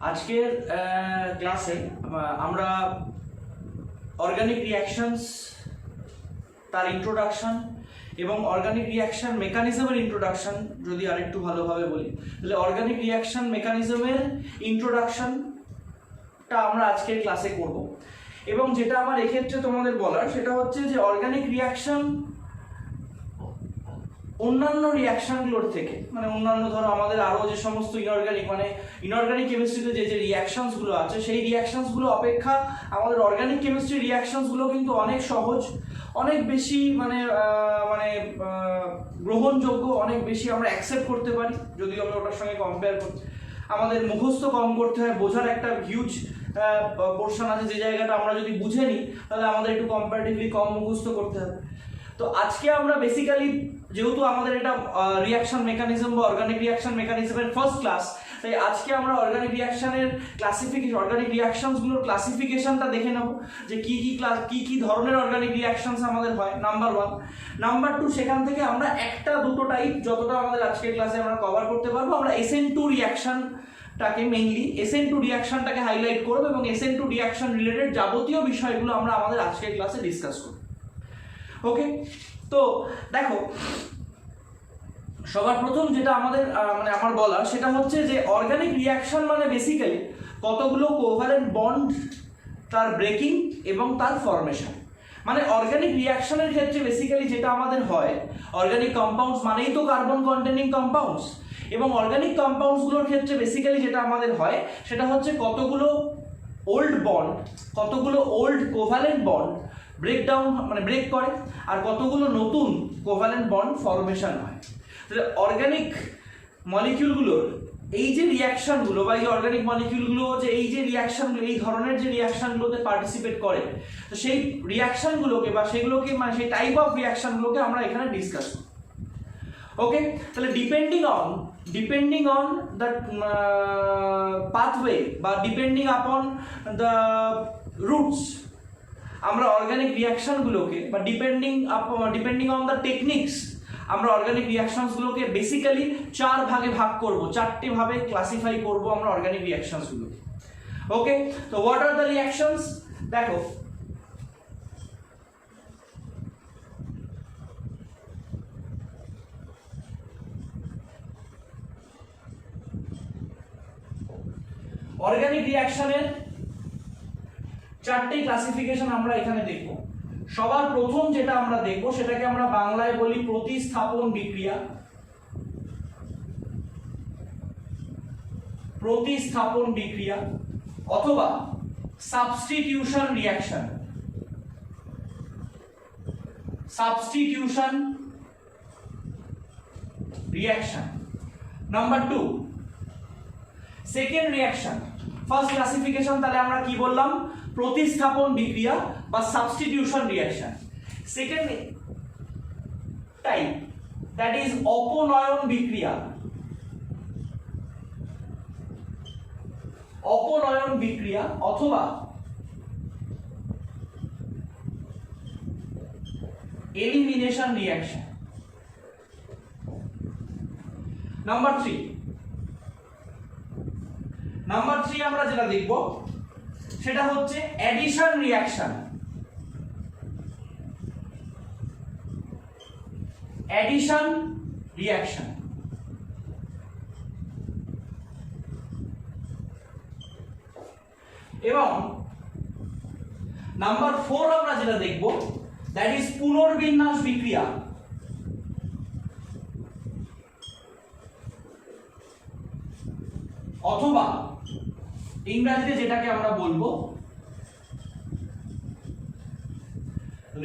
আজকের ক্লাসে আমরা অর্গানিক রিঅ্যাকশনস তার ইন্ট্রোডাকশন এবং অর্গানিক রিঅ্যাকশন মেকানিজমের ইন্ট্রোডাকশন যদি আরেকটু ভালোভাবে বলি তাহলে অর্গানিক রিঅ্যাকশন মেকানিজমের ইন্ট্রোডাকশনটা আমরা আজকের ক্লাসে করব। এবং যেটা আমার এক্ষেত্রে তোমাদের বলার সেটা হচ্ছে যে অর্গানিক রিঅ্যাকশন অন্যান্য রিঅ্যাকশনগুলোর থেকে মানে অন্যান্য ধরো আমাদের আরও যে সমস্ত ইনঅর্গানিক কেমিস্ট্রিতে যে রিঅ্যাকশনসগুলো আছে সেই রিঅ্যাকশনসগুলো অপেক্ষা আমাদের অর্গানিক কেমিস্ট্রি রিঅ্যাকশনসগুলো কিন্তু অনেক সহজ, অনেক বেশি গ্রহণযোগ্য, অনেক বেশি আমরা অ্যাকসেপ্ট করতে পারি যদি আমরা ওটার সঙ্গে কম্পেয়ার করি। আমাদের মুখস্থ কম করতে হয়, বোঝার একটা হিউজ পোর্শন আছে যে জায়গাটা আমরা যদি বুঝে নিই তাহলে আমাদের একটু কম্পারেটিভলি কম মুখস্থ করতে হবে। তো আজকে আমরা বেসিক্যালি যেহেতু আমাদের এটা রিঅ্যাকশন মেকানিজম বা অর্গানিক রিঅ্যাকশন মেকানিজমের ফার্স্ট ক্লাস, তাই আজকে আমরা অর্গানিক রিঅ্যাকশনের অর্গানিক রিঅ্যাকশনসগুলোর ক্লাসিফিকেশনটা দেখে নেব যে কি ধরনের অর্গানিক রিঅ্যাকশনস আমাদের হয়, নাম্বার 1। নাম্বার 2, সেখান থেকে আমরা একটা দুটো টাইপ যতটা আমাদের আজকের ক্লাসে আমরা কভার করতে পারবো আমরা SN2 রিঅ্যাকশনটাকে মেইনলি SN2 রিঅ্যাকশনটাকে হাইলাইট করবো এবং SN2 রিঅ্যাকশন রিলেটেড যাবতীয় বিষয়গুলো আমরা আমাদের আজকের ক্লাসে ডিসকাস করব। ওকে, তো দেখো সবার প্রথম যেটা আমাদের আমার বলার সেটা হচ্ছে যে অর্গানিক রিঅ্যাকশন মানে বেসিক্যালি কতগুলো কোভ্যালেন্ট বন্ড, তার ব্রেকিং এবং তার ফরমেশন। মানে অর্গানিক রিঅ্যাকশনের ক্ষেত্রে বেসিক্যালি যেটা আমাদের হয়, অর্গানিক কম্পাউন্ডস মানেই তো কার্বন কন্টেনিং কম্পাউন্ডস, এবং অর্গানিক কম্পাউন্ডসগুলোর ক্ষেত্রে বেসিক্যালি যেটা আমাদের হয় সেটা হচ্ছে কতগুলো ওল্ড কোভ্যালেন্ট বন্ড ব্রেক করে আর কতগুলো নতুন কোভ্যালেন্ট বন্ড ফরমেশন হয়। তাহলে অর্গানিক মলিকিউলগুলোর এই যে রিঅ্যাকশনগুলো বা এই অর্গানিক মলিকিউলগুলো যে এই যে রিঅ্যাকশনগুলো এই ধরনের যে রিঅ্যাকশনগুলোতে পার্টিসিপেট করে, তো সেই রিঅ্যাকশনগুলোকে বা সেগুলোকে মানে সেই টাইপ অফ রিঅ্যাকশনগুলোকে আমরা এখানে ডিসকাস করি। ওকে, তাহলে ডিপেন্ডিং অন দ্য পাথওয়ে বা ডিপেন্ডিং আপন দ্য রুটস আমরা অর্গানিক রিঅ্যাকশনগুলোকে বা ডিপেন্ডিং অন দ্য টেকনিক্স আমরা অর্গানিক রিঅ্যাকশনসগুলোকে বেসিক্যালি 4 ভাগে ভাগ করব, 4টে ভাবে ক্লাসিফাই করব আমরা অর্গানিক রিঅ্যাকশনসগুলোকে। ওকে, তো হোয়াট আর দ্য রিঅ্যাকশনস? দেখো অর্গানিক রিঅ্যাকশনের 4টে ক্লাসিফিকেশন আমরা এখানে দেখব। সবার প্রথম যেটা আমরা দেখব সেটাকে আমরা বাংলায় বলি প্রতিস্থাপন বিক্রিয়া অথবা substitution reaction. Number 2, second reaction. First classification তাহলে আমরা কি বললাম? প্রতিস্থাপন বিক্রিয়া বা substitution reaction. Second type that is অপনয়ন বিক্রিয়া অথবা এলিমিনেশন রিঅ্যাকশন। নাম্বার 3 আমরা যেটা দেখব সেটা হচ্ছে অ্যাডিশন রিঅ্যাকশন। এবং নাম্বার 4 আমরা যেটা দেখব দ্যাট ইজ পুনর্বিন্যাস বিক্রিয়া অথবা ইংরেজিতে যেটাকে আমরা বলবো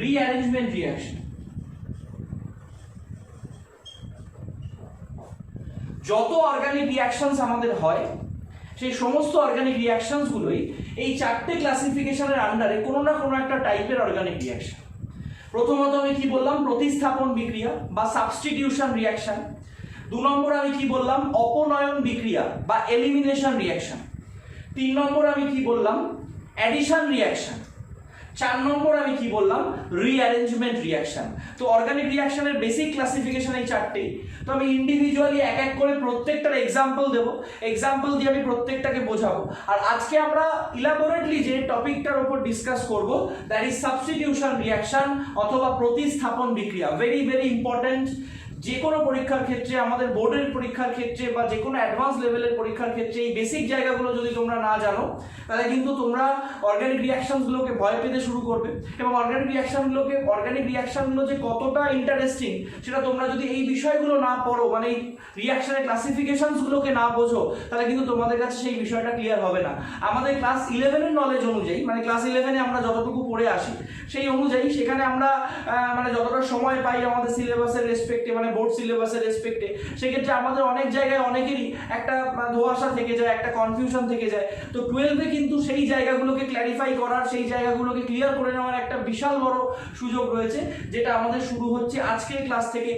রিঅ্যারেঞ্জমেন্ট রিঅ্যাকশন। যত অর্গানিক রিঅ্যাকশনস আমাদের হয় সেই সমস্ত অর্গানিক রিঅ্যাকশনসগুলোই এই 4টে ক্লাসিফিকেশনের আন্ডারে কোনো না কোনো একটা টাইপের অর্গানিক রিঅ্যাকশন। প্রথমত আমি কি বললাম? প্রতিস্থাপন বিক্রিয়া বা সাবস্টিটিউশন রিঅ্যাকশন। 2 নম্বর আমি কি বললাম? অপনয়ন বিক্রিয়া বা এলিমিনেশন রিঅ্যাকশন। 3 নম্বর আমি কি বললাম? Addition reaction. 4 নম্বর আমি কি বললাম, রিঅ্যারেঞ্জমেন্ট রিঅ্যাকশন। তো অর্গানিক রিঅ্যাকশনের বেসিক ক্লাসিফিকেশন এই 4টেই। তো আমি ইন্ডিভিজুয়ালি এক এক করে প্রত্যেকটার এক্সাম্পল দেব, এক্সাম্পল দিয়ে আমি প্রত্যেকটাকে বোঝাবো। আর আজকে আমরা ইলাবোরেটলি যে টপিকটার উপর ডিসকাস করব, দ্যাট ইজ সাবস্টিটিউশন রিঅ্যাকশন অথবা প্রতিস্থাপন বিক্রিয়া। Very very important. যে কোনো পরীক্ষার ক্ষেত্রে, আমাদের বোর্ডের পরীক্ষার ক্ষেত্রে বা যে কোনো অ্যাডভান্স লেভেলের পরীক্ষার ক্ষেত্রে এই বেসিক জায়গাগুলো যদি তোমরা না জানো, তাহলে কিন্তু তোমরা অর্গানিক রিঅ্যাকশনগুলোকে ভয় পেতে শুরু করবে। এবং অর্গানিক রিঅ্যাকশনগুলো যে কতটা ইন্টারেস্টিং সেটা তোমরা যদি এই বিষয়গুলো না পড়ো, মানে এই রিঅ্যাকশনের ক্লাসিফিকেশনসগুলোকে না বোঝো, তাহলে কিন্তু তোমাদের কাছে সেই বিষয়টা ক্লিয়ার হবে না। আমাদের ক্লাস 11-এর নলেজ অনুযায়ী, মানে ক্লাস 11-এ আমরা যতটুকু পড়ে আসি সেই অনুযায়ী, সেখানে আমরা মানে যতটা সময় পাই আমাদের সিলেবাসের রেসপেক্টে, মানে বোর্ড সিলেবাসের রেসপেক্টে, সেক্ষেত্রে আমাদের অনেক জায়গায় অনেকেরই একটা ধোঁয়াশা থেকে যায়, একটা কনফিউশন থেকে যায়। তো 12-এ কিন্তু সেই জায়গাগুলোকে ক্ল্যারিফাই করার, সেই জায়গাগুলোকে ক্লিয়ার করে নেওয়ার একটা বিশাল বড় সুযোগ রয়েছে, যেটা আমাদের শুরু হচ্ছে আজকের ক্লাস থেকে।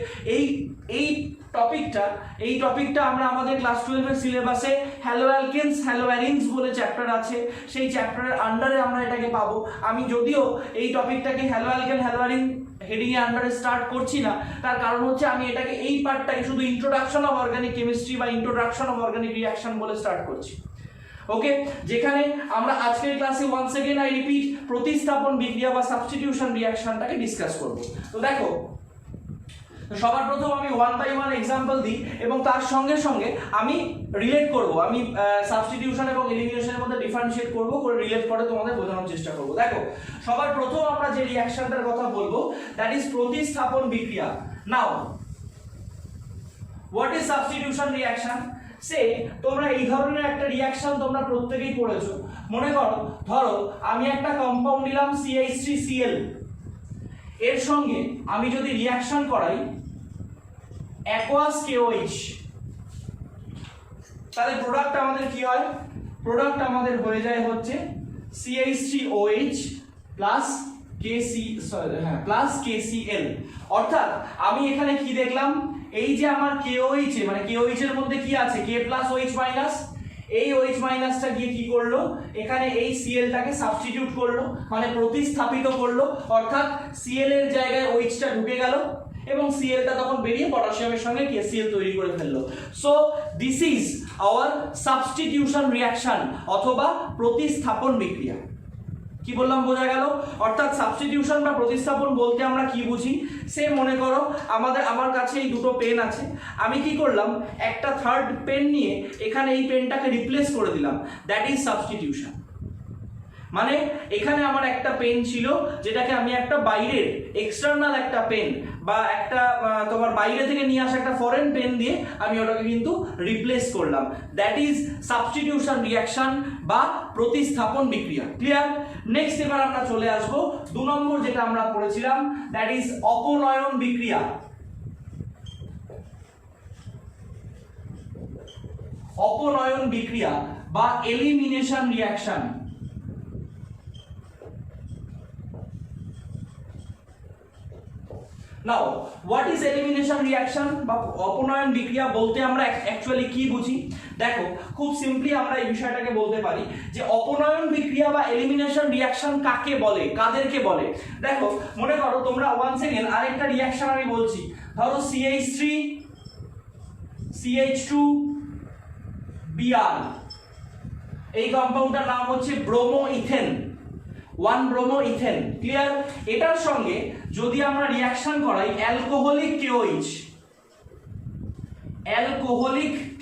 এই টপিকটা আমরা আমাদের ক্লাস 12-এর সিলেবাসে হ্যালো অ্যালকেনস, হ্যালো অ্যারিনস বলে চ্যাপ্টার আছে, সেই চ্যাপ্টারের আন্ডারে আমরা এটাকে পাবো। আমি যদিও এই টপিকটাকে haloalkane, haloarene heading এর আন্ডারে স্টার্ট করছি না, তার কারণ হচ্ছে আমি এটাকে, এই পার্টটাকে শুধু ইন্ট্রোডাকশন অফ অর্গানিক কেমিস্ট্রি বা ইন্ট্রোডাকশন অফ অর্গানিক রিঅ্যাকশন বলে স্টার্ট করছি। ওকে, যেখানে আমরা আজকের ক্লাসে ওয়ান্স এগেন আই রিপিট প্রতিস্থাপন বিক্রিয়া বা সাবস্টিটিউশন রিঅ্যাকশনটাকে ডিসকাস করব। তো দেখো, সবার প্রথম আমি 1 বাই 1 এক্সাম্পল দিই এবং তার সঙ্গে সঙ্গে আমি রিলেট করব, আমি সাবস্টিটিউশন এবং এলিমিনেশনের মধ্যে ডিফারেন্সিয়েট করব, করে রিলেট করে তোমাদের বোঝানোর চেষ্টা করব। দেখো, সবার প্রথম আমরা যে রিঅ্যাকশনটার কথা বলবো, দ্যাট ইজ প্রতিস্থাপন বিক্রিয়া। Now what is substitution reaction? সে তোমরা এই ধরনের একটা রিঅ্যাকশন তোমরা প্রত্যেকেই পড়েছো। মনে করো, ধরো আমি একটা কম্পাউন্ড নিলাম CH3Cl, এর সঙ্গে আমি যদি রিঅ্যাকশন করাই অ্যাকোয়াস KOH, তাহলে প্রোডাক্ট আমাদের কি হয়? প্রোডাক্ট আমাদের হয়ে যায় হচ্ছে CH3OH প্লাস KCl। অর্থাৎ আমি এখানে কি দেখলাম, এই যে আমার KOH, মানে KOH এর মধ্যে কি আছে, K প্লাস OH মাইনাস, এই OH মাইনাসটা গিয়ে কি করলো, এখানে এই Clটাকে সাবস্টিটিউট করলো, মানে প্রতিস্থাপিত করলো। অর্থাৎ Cl এর জায়গায় OH টা ঢুকে গেল এবং Clটা তখন বেরিয়ে পটাশিয়ামের সঙ্গে KCl তৈরি করে ফেললো। So this is our substitution reaction অথবা প্রতিস্থাপন বিক্রিয়া। কি বললাম বোঝা গেল? অর্থাৎ সাবস্টিটিউশন বা প্রতিস্থাপন বলতে আমরা কি বুঝি? সে মনে করো আমার কাছে এই দুটো পেন আছে, আমি কি করলাম, একটা থার্ড পেন নিয়ে এখানে এই পেনটাকে রিপ্লেস করে দিলাম, দ্যাট ইজ সাবস্টিটিউশন। মানে এখানে আমার একটা পেন ছিল, যেটাকে আমি একটা বাইরের এক্সটার্নাল একটা পেন বা একটা তোমার বাইরে থেকে নিয়ে আসা একটা ফরেন পেন দিয়ে আমি ওটাকে কিন্তু রিপ্লেস করলাম, দ্যাট ইজ সাবস্টিটিউশন রিঅ্যাকশন বা প্রতিস্থাপন বিক্রিয়া। ক্লিয়ার? নেক্সট এবার আমরা চলে আসবো 2 নম্বর যেটা আমরা পড়েছিলাম, দ্যাট ইজ অপনয়ন বিক্রিয়া। অপনয়ন বিক্রিয়া বা elimination reaction. Now what is elimination reaction বা অপনয়ন বিক্রিয়া বলতে আমরা অ্যাকচুয়ালি কি বুঝি? দেখো, খুব সিম্পলি আমরা এই বিষয়টাকে বলতে পারি যে অপনয়ন বিক্রিয়া বা এলিমিনেশন রিঅ্যাকশন কাকে বলে, কাদেরকে বলে। দেখো, মনে করো তোমরা ওয়ান্স এগেন আরেকটা রিঅ্যাকশন আমি বলছি, ধরো CH3 CH2 Br, এই কম্পাউন্ডটার নাম হচ্ছে ব্রোমোইথেন, 1 ব্রোমোইথেন। ক্লিয়ার? এটার সঙ্গে যদি আমরা রিঅ্যাকশন করাই অ্যালকোহলিক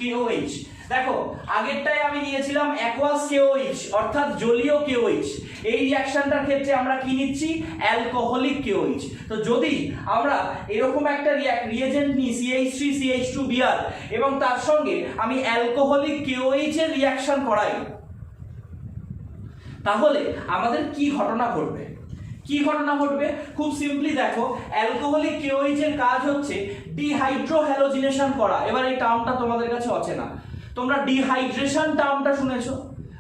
KOH, দেখো আগেরটাই আমি নিয়েছিলাম অ্যাকোয়াস KOH অর্থাৎ জলীয় KOH, এই রিঅ্যাকশনটার ক্ষেত্রে আমরা কি নিচ্ছি, অ্যালকোহলিক KOH। তো যদি আমরা এরকম একটা রিএজেন্ট নিই CH3 CH2 Br এবং তার সঙ্গে আমি অ্যালকোহলিক KOH এর রিঅ্যাকশন করাই, তাহলে আমাদের কি ঘটনা ঘটবে? খুব সিম্পলি দেখো, অ্যালকোহলিক KOH এর কাজ হচ্ছে ডিহাইড্রোহ্যালোজিনেশন করা। এবার এই টার্মটা তোমাদের কাছে অচেনা, তোমরা ডিহাইড্রেশন টার্মটা শুনেছো,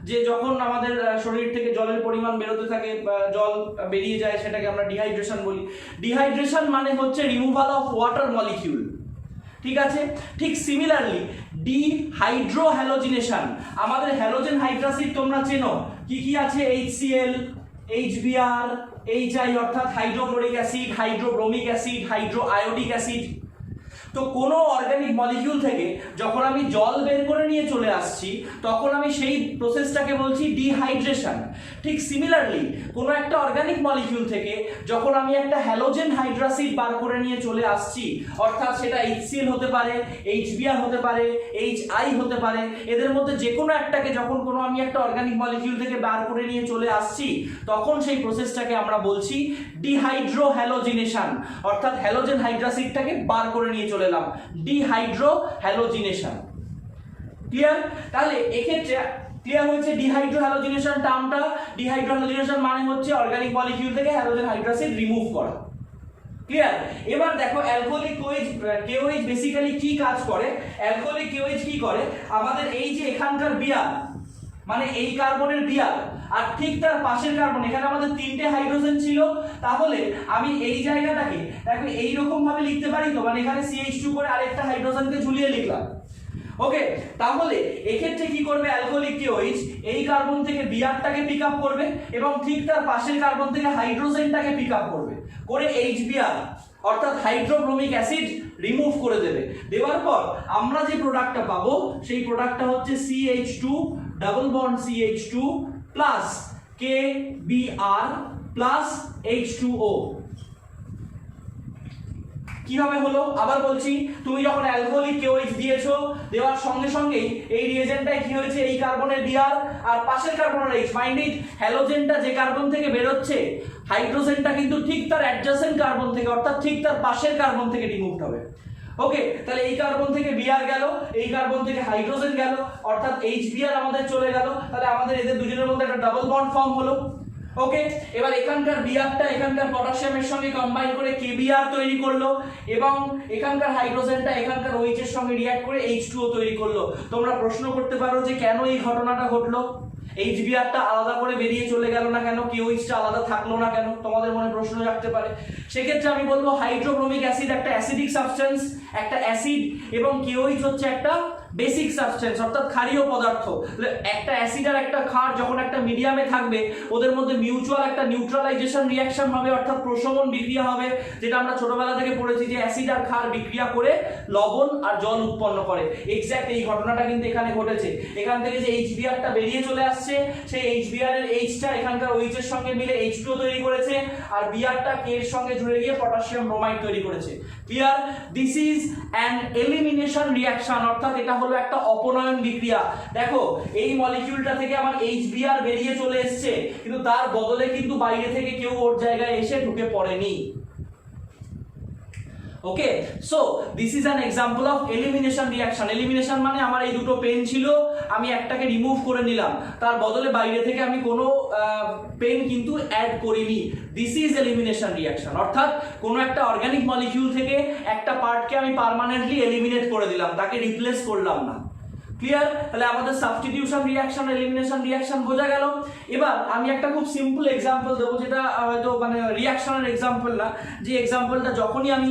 যে যখন আমাদের শরীর থেকে জলের পরিমাণ বেরোতে থাকে, জল বেরিয়ে যায়, সেটাকে আমরা ডিহাইড্রেশন বলি। ডিহাইড্রেশন মানে হচ্ছে রিমুভাল অফ ওয়াটার মলিকিউল, ঠিক আছে? ঠিক সিমিলারলি ডিহাইড্রোহ্যালোজিনেশন, আমাদের হ্যালোজেন হাইড্রাসিড তোমরা চেনো, কি কি আছে, HCl HBr, HI অর্থাৎ hydrochloric acid, হাইড্রোব্রোমিক acid, hydro iodic acid. তো কোনো অর্গানিক মলিকিউল থেকে যখন আমি জল বের করে নিয়ে চলে আসছি তখন আমি সেই প্রসেসটাকে বলছি ডিহাইড্রেশন। ঠিক সিমিলারলি কোনো একটা অর্গানিক মলিকিউল থেকে যখন আমি একটা হ্যালোজেন হাইড্রাসিড বার করে নিয়ে চলে আসছি, অর্থাৎ সেটা HCl হতে পারে, HBr হতে পারে, HI হতে পারে, এদের মধ্যে যে কোনো একটাকে যখন কোনো আমি একটা অর্গানিক মলিকিউল থেকে বার করে নিয়ে চলে আসছি তখন সেই প্রসেসটাকে আমরা বলছি ডিহাইড্রো হ্যালোজিনেশন, অর্থাৎ হ্যালোজেন হাইড্রাসিডটাকে বার করে নিয়ে চলে এলাম, ডিহাইড্রো হ্যালোজিনেশন। ক্লিয়ার? তাহলে এক্ষেত্রে ক্লিয়ার হয়েছে ডিহাইড্রো হ্যালোজিনেশন টার্মটা। ডিহাইড্রো হ্যালোজিনেশন মানে হচ্ছে অর্গানিক মলিকিউল থেকে হ্যালোজেন হাইড্রাসিড রিমুভ করা। ক্লিয়ার? এবার দেখো অ্যালকোহলিক KOH বেসিক্যালি কি কাজ করে। অ্যালকোহলিক KOH কি করে, আমাদের এই যে এখানকার বিয়ার মানে এই কার্বনের বিয়ার আর ঠিক তার পাশের কার্বন, এখানে আমাদের তিনটে হাইড্রোজেন ছিল, তাহলে আমি এই জায়গাটাকে দেখো এইরকম ভাবে লিখতে পারি তো, মানে এখানে CH2 করে আরেকটা হাইড্রোজেনকে ঝুলিয়ে লিখলাম। ওকে, তাহলে এক্ষেত্রে কি করবে অ্যালকোহলিক KOH, এই কার্বন থেকে বিআরটাকে পিক আপ করবে এবং ঠিক তার পাশের কার্বন থেকে হাইড্রোজেনটাকে পিক আপ করবে, করে HBr অর্থাৎ হাইড্রোব্রোমিক অ্যাসিড রিমুভ করে দেবে। দেওয়ার পর আমরা যে প্রোডাক্টটা পাবো সেই প্রোডাক্টটা হচ্ছে CH2 double bond CH2 plus KBr plus H2O। কিভাবে হলো আবার বলছি, তুমি যখন অ্যালকোহলিক KOH দিয়েছো, দেওয়ার সঙ্গে সঙ্গেই এই রিয়েজেন্টটায় কি হয়েছে, এই কার্বনের বিআর আর পাশের কার্বনের H, মাইন্ড ইট হ্যালোজেনটা যে কার্বন থেকে বের হচ্ছে হাইড্রোজেনটা কিন্তু ঠিক তার অ্যাডজাসেন্ট কার্বন থেকে অর্থাৎ ঠিক তার পাশের কার্বন থেকে রিমুভড হবে। ওকে, তাহলে এই কার্বন থেকে বিআর গেল, এই কার্বন থেকে হাইড্রোজেন গেল, অর্থাৎ HBr আমাদের চলে গেল, তাহলে আমাদের এদের দুজনের মধ্যে একটা ডাবল বন্ড ফর্ম হলো। ওকে, এবার এখানকার বিআরটা এখানকার পটাশিয়ামের সঙ্গে কম্বাইন করে KBr তৈরি করলো এবং এখানকার হাইড্রোজেনটা এখানকার OH এর সঙ্গে রিঅ্যাক্ট করে H2O তৈরি করলো। তোমরা প্রশ্ন করতে পারো যে কেন এই ঘটনাটা ঘটলো, HBrটা আলাদা করে বেরিয়ে চলে গেল না কেন, KOHটা আলাদা থাকলো না কেন, তোমাদের মনে প্রশ্ন জাগতে পারে। সেক্ষেত্রে আমি বলবো হাইড্রোব্রোমিক অ্যাসিড একটা অ্যাসিডিক সাবস্টেন্স, একটা অ্যাসিড, এবং KOH হচ্ছে একটা বেসিক সাবস্টেন্স অর্থাৎ ক্ষারীয় পদার্থ। একটা অ্যাসিড আর একটা ক্ষার যখন একটা মিডিয়ামে থাকবে ওদের মধ্যে মিউচুয়াল একটা নিউট্রালাইজেশন রিঅ্যাকশন হবে অর্থাৎ প্রশমন বিক্রিয়া হবে, যেটা আমরা ছোটবেলা থেকে পড়েছি যে অ্যাসিড আর ক্ষার বিক্রিয়া করে লবণ আর জল উৎপন্ন করে। এক্স্যাক্ট এই ঘটনাটা কিন্তু এখানে ঘটেছে। এখান থেকে যে HBrটা বেরিয়ে চলে আসছে সেই HBr এর Hটা এখানকার OH এর সঙ্গে মিলে H2O তৈরি করেছে আর বিআরটা K এর সঙ্গে জুড়ে গিয়ে পটাশিয়াম ব্রোমাইড তৈরি করেছে। Clear? This is an elimination reaction, অর্থাৎ এটা হলো একটা অপনয়ন বিক্রিয়া। দেখো এই মলিকিউলটা থেকে আমার HBr বেরিয়ে চলে এসেছে কিন্তু তার বদলে কিন্তু বাইরে থেকে কেউ ওর জায়গায় এসে ঢুকে পড়েনি। Okay, so this is an example of elimination reaction. Elimination মানে আমার এই দুটো পেন ছিল, আমি একটাকে রিমুভ করে নিলাম, তার বদলে বাইরে থেকে আমি কোনো পেন কিন্তু অ্যাড করিনি। দিস ইজ এলিমিনেশন রিঅ্যাকশন, অর্থাৎ কোনো একটা অর্গানিক মলিকিউল থেকে একটা পার্টকে আমি পার্মানেন্টলি এলিমিনেট করে দিলাম, তাকে রিপ্লেস করলাম না। ক্লিয়ার? তাহলে আমাদের সাবস্টিটিউশন রিঅ্যাকশন, এলিমিনেশন রিঅ্যাকশন বোঝা গেল। এবার আমি একটা খুব সিম্পল এক্সাম্পল দেবো, যেটা হয়তো মানে রিঅ্যাকশনের এক্সাম্পল না, যে এক্সাম্পলটা যখনই আমি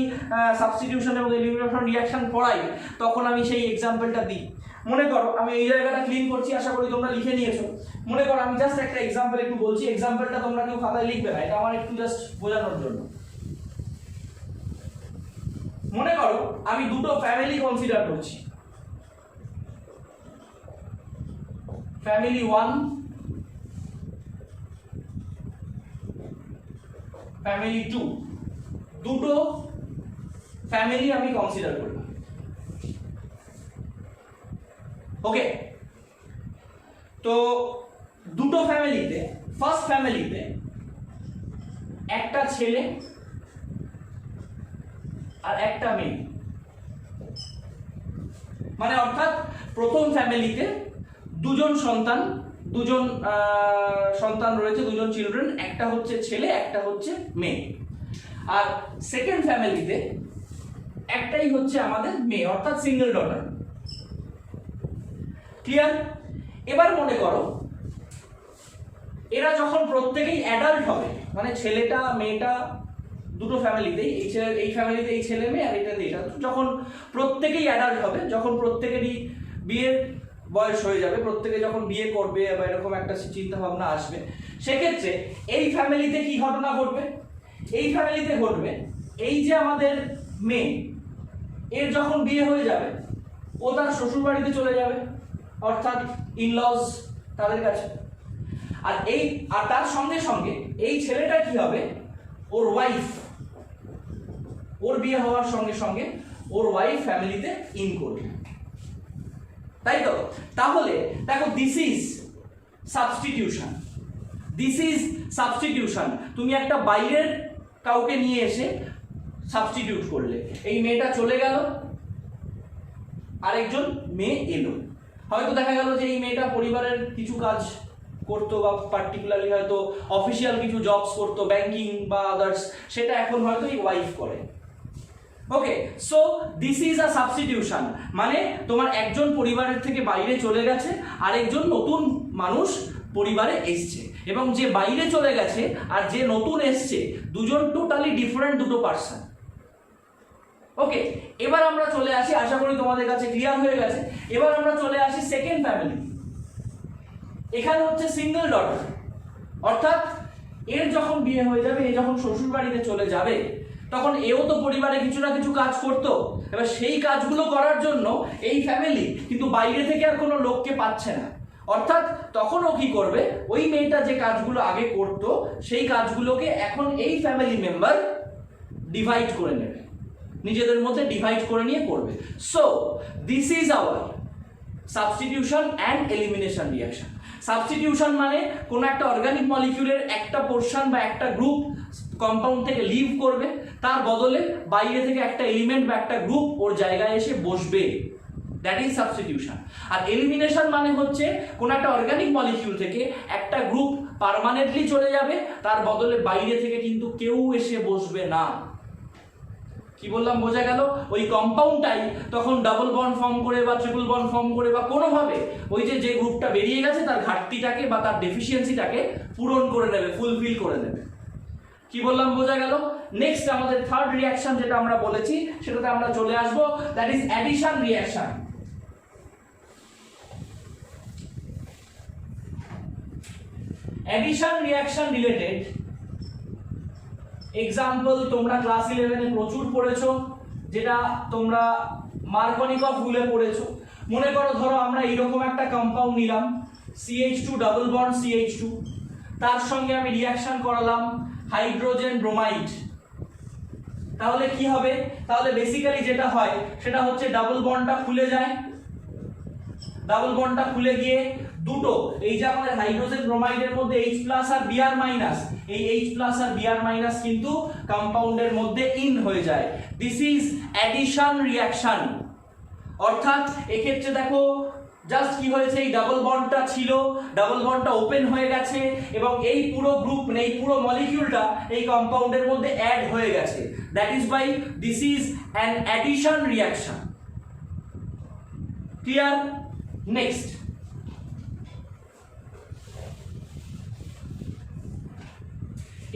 সাবস্টিটিউশন এবং এলিমিনেশন রিঅ্যাকশন পড়াই তখন আমি সেই এক্সাম্পলটা দিই। মনে করো আমি এই জায়গাটা ক্লিন করছি, আশা করি তোমরা লিখে নিয়েছো। মনে করো আমি জাস্ট একটা এক্সাম্পল একটু বলছি, এক্সাম্পলটা তোমরা কেউ খাতায় লিখবে না, এটা আমার একটু জাস্ট বোঝানোর জন্য। মনে করো আমি দুটো ফ্যামিলি কনসিডার করছি, ফ্যামিলি 1, ফ্যামিলি 2, দুটো ফ্যামিলি আমি কনসিডার করলাম। ওকে, তো দুটো ফ্যামিলিতে, ফার্স্ট ফ্যামিলিতে একটা ছেলে আর একটা মেয়ে, মানে অর্থাৎ প্রথম ফ্যামিলিতে দুজন সন্তান রয়েছে, দুজন চিলড্রেন, একটা হচ্ছে ছেলে একটা হচ্ছে মেয়ে। আর সেকেন্ড ফ্যামিলিতে একটাই হচ্ছে আমাদের মেয়ে অর্থাৎ সিঙ্গেল ডটার। ক্লিয়ার? এবার মনে করো এরা যখন প্রত্যেকেই অ্যাডাল্ট হবে, মানে ছেলেটা মেয়েটা দুটো ফ্যামিলিতেই, এই ফ্যামিলিতে এই ছেলে মেয়ে আর এটা যখন প্রত্যেকেই অ্যাডাল্ট হবে, যখন প্রত্যেকেরই বিয়ের বয়স হয়ে যাবে, প্রত্যেকে যখন বিয়ে করবে বা এরকম একটা চিন্তা ভাবনা আসবে, সেক্ষেত্রে এই ফ্যামিলিতে কি ঘটনা ঘটবে? এই ফ্যামিলিতে ঘটবে এই যে আমাদের মেয়ে, এর যখন বিয়ে হয়ে যাবে ও তার শ্বশুর বাড়িতে চলে যাবে, অর্থাৎ ইনলজ তাদের কাছে। আর তার সঙ্গে সঙ্গে এই ছেলেটা কি হবে, ওর ওয়াইফ, ওর বিয়ে হওয়ার সঙ্গে সঙ্গে ওর ওয়াইফ ফ্যামিলিতে ইন করবে, তাই তো? তাহলে দেখো, this is substitution, this is substitution. তুমি একটা বাইরের কাউকে নিয়ে এসে সাবস্টিটিউট করলে, এই মেয়েটা চলে গেল, আরেকজন মেয়ে এলো, হয়তো দেখা গেল যে এই মেয়েটা পরিবারের কিছু কাজ করতো বা পার্টিকুলারলি হয়তো অফিসিয়াল কিছু জবস করতো, ব্যাংকিং বা আদার্স, সেটা এখন হয়তো এই ওয়াইফ করে। Okay, so this is a substitution, মানে তোমার একজন পরিবারের থেকে বাইরে চলে গেছে, আরেকজন নতুন মানুষ পরিবারে এসছে, এবং যে বাইরে চলে গেছে আর যে নতুন এসছে দুজন টোটালি ডিফারেন্ট দুটো পার্সন। ওকে, এবার আমরা চলে আসি, আশা করি তোমাদের কাছে ক্লিয়ার হয়ে গেছে। এবার আমরা চলে আসি সেকেন্ড ফ্যামিলি। এখানে হচ্ছে সিঙ্গেল ডটার, অর্থাৎ এর যখন বিয়ে হয়ে যাবে, এ যখন শ্বশুর বাড়িতে চলে যাবে, তখন এও তো পরিবারে কিছু না কিছু কাজ করতো। এবার সেই কাজগুলো করার জন্য এই ফ্যামিলি কিন্তু বাইরে থেকে আর কোনো লোককে পাচ্ছে না, অর্থাৎ তখন ও কি করবে, ওই মেয়েটা যে কাজগুলো আগে করতো সেই কাজগুলোকে এখন এই ফ্যামিলি মেম্বার ডিভাইড করে নেবে, নিজেদের মধ্যে ডিভাইড করে নিয়ে করবে। So this is our substitution and elimination reaction. Substitution মানে কোনো একটা অর্গানিক মলিকিউলের একটা পোর্শন বা একটা গ্রুপ কম্পাউন্ড থেকে লিভ করবে, তার বদলে বাইরে থেকে একটা এলিমেন্ট বা একটা গ্রুপ ওর জায়গায় এসে বসবে, দ্যাট ইজ সাবস্টিটিউশন। আর এলিমিনেশন মানে হচ্ছে কোনো একটা অর্গানিক মলিকিউল থেকে একটা গ্রুপ পার্মানেন্টলি চলে যাবে, তার বদলে বাইরে থেকে কিন্তু কেউ এসে বসবে না। কি বললাম বোঝা গেল? ওই কম্পাউন্ডটাই তখন ডাবল বন্ড ফর্ম করে বা ট্রিপল বন্ড ফর্ম করে বা কোনোভাবে ওই যে গ্রুপটা বেরিয়ে গেছে তার ঘাটতিটাকে বা তার ডেফিসিয়েন্সিটাকে পূরণ করে নেবে, ফুলফিল করে নেবে। কি বললাম বোঝা গেল? নেক্সট আমাদের থার্ড রিঅ্যাকশন যেটা আমরা বলেছি সেটাতে আমরা চলে আসবো, that is addition reaction. Addition reaction related example তোমরা ক্লাস 11-এ প্রচুর পড়েছো, যেটা তোমরা মার্কনিকভ রুলে পড়েছো। মনে করো, ধরো আমরা এইরকম একটা কম্পাউন্ড নিলাম, CH2 ডাবল বন্ড CH2, তার সঙ্গে আমি রিঅ্যাকশন করালাম হাইড্রোজেন ব্রোমাইড। তাহলে কি হবে? তাহলে বেসিক্যালি যেটা হয় সেটা হচ্ছে ডাবল বন্ডটা খুলে যায়, ডাবল বন্ডটা খুলে গিয়ে দুটো, এই যে আমাদের হাইড্রোজেন ব্রোমাইডের মধ্যে H+ আর Br-, এই H+ আর Br- কিন্তু কম্পাউন্ডের মধ্যে ইন হয়ে যায়। This is addition reaction. অর্থাৎ এক্ষেত্রে দেখো জাস্ট কি হয়েছে, এই ডাবল বন্ডটা ছিল, ডাবল বন্ডটা ওপেন হয়ে গেছে এবং এই পুরো গ্রুপ, এই পুরো মলিকিউলটা এই কম্পাউন্ডের মধ্যে অ্যাড হয়ে গেছে। That is by this is an addition reaction. Clear? Next,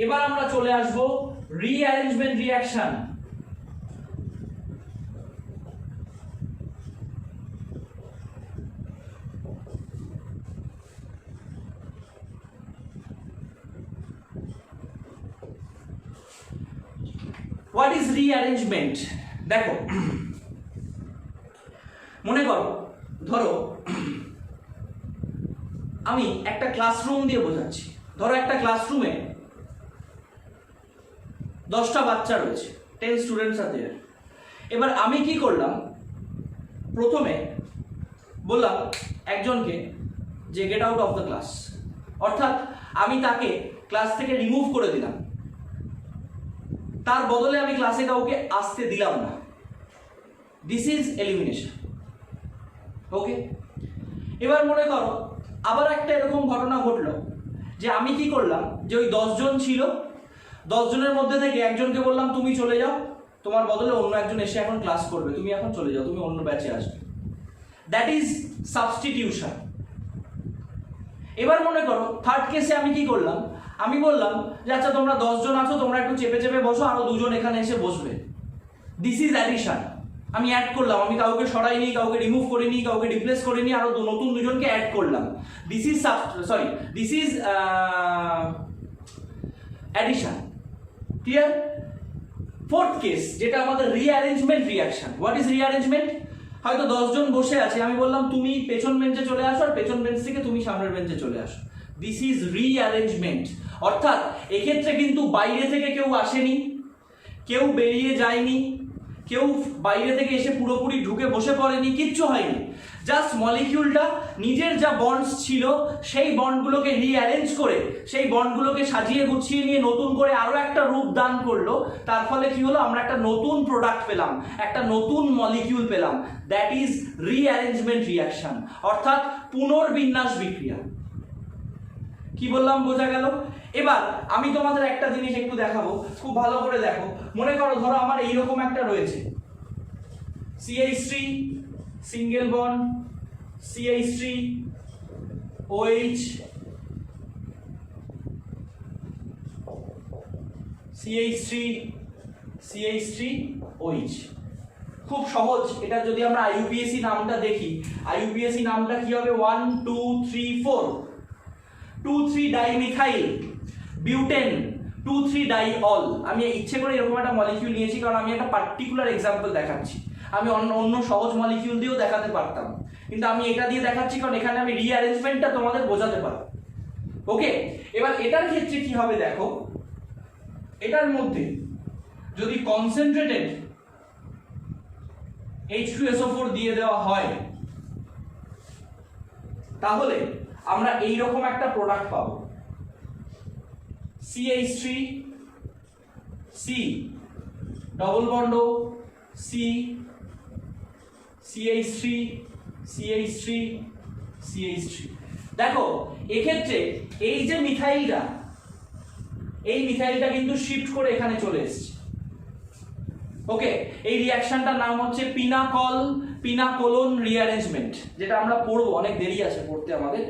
এবার আমরা চলে আসব rearrangement reaction. What is rearrangement? দেখো, মনে করো, ধরো আমি একটা ক্লাসরুম দিয়ে বোঝাচ্ছি। ধরো একটা ক্লাসরুমে 10টা বাচ্চা রয়েছে, 10 স্টুডেন্টস আর দেয়ার। এবার আমি কি করলাম, প্রথমে বললাম একজনকে যে get out of the class, অর্থাৎ আমি তাকে ক্লাস থেকে রিমুভ করে দিলাম, তার বদলে আমি ক্লাসে কাউকে আসতে দিলাম না। This is elimination. ওকে, এবার মনে করো আবার একটা এরকম ঘটনা ঘটলো যে আমি কি করলাম, যে ওই 10 জন ছিল, 10 জনের মধ্যে থেকে একজনকে বললাম তুমি চলে যাও, তোমার বদলে অন্য একজন এসে এখন ক্লাস করবে, তুমি এখন চলে যাও, তুমি অন্য ব্যাচে আসবে। That is substitution. এবার মনে করো থার্ড কেসে আমি কি করলাম, আমি বললাম যে আচ্ছা তোমরা 10 জন আছো, তোমরা একটু চেপে চেপে বসো, আরো 2 জন এখানে এসে বসবে। This is addition. আমি অ্যাড করলাম, আমি কাউকে সরাইনি, কাউকে রিমুভ করিনি, কাউকে রিপ্লেস করিনি, আরো নতুন দুজনকে অ্যাড করলাম। This is addition. Clear? Fourth case যেটা আমাদের rearrangement reaction. What is rearrangement? হয়তো 10 জন বসে আছে, আমি বললাম তুমি পেছন বেঞ্চে চলে আসো, আর পেছন বেঞ্চ থেকে তুমি সামনের বেঞ্চে চলে আসো। This is rearrangement. অর্থাৎ এক্ষেত্রে কিন্তু বাইরে থেকে কেউ আসেনি, কেউ বেরিয়ে যায়নি, কেউ বাইরে থেকে এসে পুরোপুরি ঢুকে বসে পড়েনি, কিচ্ছু হয়নি। জাস্ট মলিকিউলটা নিজের যা বন্ডস ছিল সেই বন্ডগুলোকে রিঅ্যারেঞ্জ করে, সেই বন্ডগুলোকে সাজিয়ে গুছিয়ে নিয়ে নতুন করে আরো একটা রূপ দান করলো। তার ফলে কি হলো? আমরা একটা নতুন প্রোডাক্ট পেলাম, একটা নতুন মলিকিউল পেলাম। দ্যাট ইজ রিঅ্যারেঞ্জমেন্ট রিঅ্যাকশন, অর্থাৎ পুনর্বিন্যাস বিক্রিয়া। কি বললাম বোঝা গেল? এবার আমি তোমাদের একটা জিনিস একটু দেখাবো, খুব ভালো করে দেখো। মনে করো, ধরো আমার এইরকম একটা রয়েছে, CH3 single bond, CH3 OH, CH3 CH3 OH। খুব সহজ। এটা যদি আমরা IUPAC নামটা দেখি, IUPAC নামটা কি হবে? 1 2 3 4 2,3 ডাইমিথাইল বিউটেন 2,3 ডাইঅল। আমি ইচ্ছে করে এরকম একটা মলিকিউল নিয়েছি কারণ আমি একটা পার্টিকুলার এক্সাম্পল দেখাচ্ছি। আমি অন্য সহজ মলিকিউল দিয়েও দেখাতে পারতাম, কিন্তু আমি এটা দিয়ে দেখাচ্ছি কারণ এখানে আমি রিঅ্যারেঞ্জমেন্টটা তোমাদের বোঝাতে পারবো। ওকে, এবার এটার ক্ষেত্রে কি হবে দেখো, এটার মধ্যে যদি কনসেন্ট্রেটেড H2SO4 দিয়ে দেওয়া হয়, তাহলে আমরা এইরকম একটা প্রোডাক্ট পাবো, CH3 C double bond C CH3 CH3 CH3। দেখো এক্ষেত্রে এই যে মিথাইলটা, এই মিথাইলটা কিন্তু শিফট করে এখানে চলে এসেছে। ওকে, এই রিঅ্যাকশনটার নাম হচ্ছে পিনাকোলন রিঅ্যারেঞ্জমেন্ট, যেটা আমরা পড়বো, অনেক দেরি আছে পড়তে আমাদের।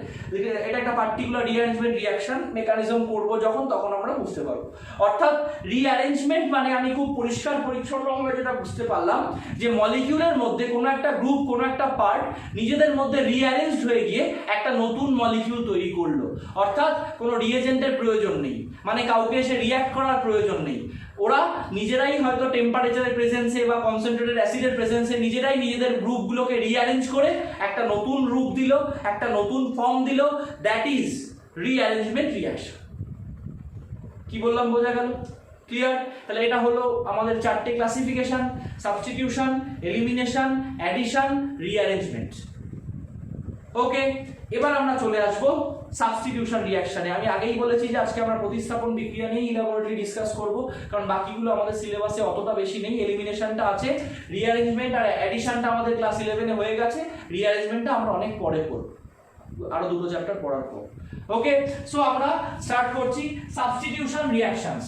এটা একটা পার্টিকুলার রিঅ্যারেঞ্জমেন্ট রিঅ্যাকশন, মেকানিজম পড়বো যখন, তখন আমরা বুঝতে পারবো। অর্থাৎ রিঅ্যারেঞ্জমেন্ট মানে আমি খুব পরিষ্কার পরিচ্ছন্নভাবে যেটা বুঝতে পারলাম যে মলিকিউলের মধ্যে কোনো একটা গ্রুপ, কোনো একটা পার্ট নিজেদের মধ্যে রিঅ্যারেঞ্জড হয়ে গিয়ে একটা নতুন মলিকিউল তৈরি করলো। অর্থাৎ কোনো রিএজেন্টের প্রয়োজন নেই, মানে কাউকে এসে রিঅ্যাক্ট করার প্রয়োজন নেই। ওরা নিজেরাই হয়তো টেম্পারেচারের প্রেজেন্সে বা কনসেন্ট্রেটেড অ্যাসিডের প্রেজেন্সে নিজেরাই নিজেদের গ্রুপগুলোকে রিঅ্যারেঞ্জ করে একটা নতুন রূপ দিল, একটা নতুন ফর্ম দিল। That is rearrangement reaction. কি বললাম বোঝা গেল? ক্লিয়ার? তাহলে এটা হলো আমাদের 4টে classification: substitution, elimination, addition, rearrangement. Okay, এবার আমরা চলে আসবো সাবস্টিটিউশন রিঅ্যাকশনে। আমি আগেই বলেছি যে আজকে আমরা প্রতিস্থাপন বিক্রিয়া নিয়ে ইলাবোরেটরি ডিসকাস করব, কারণ বাকিগুলো আমাদের সিলেবাসে অতটা বেশি নেই। এলিমিনেশনটা আছে, রিঅ্যারেঞ্জমেন্ট আর অ্যাডিশনটা আমাদের ক্লাস 11-এ হয়ে গেছে। রিঅ্যারেঞ্জমেন্টটা আমরা অনেক পরে করব, আরো দুটো চ্যাপ্টার পড়ার পর। ওকে, সো আমরা স্টার্ট করছি সাবস্টিটিউশন রিঅ্যাকশনস।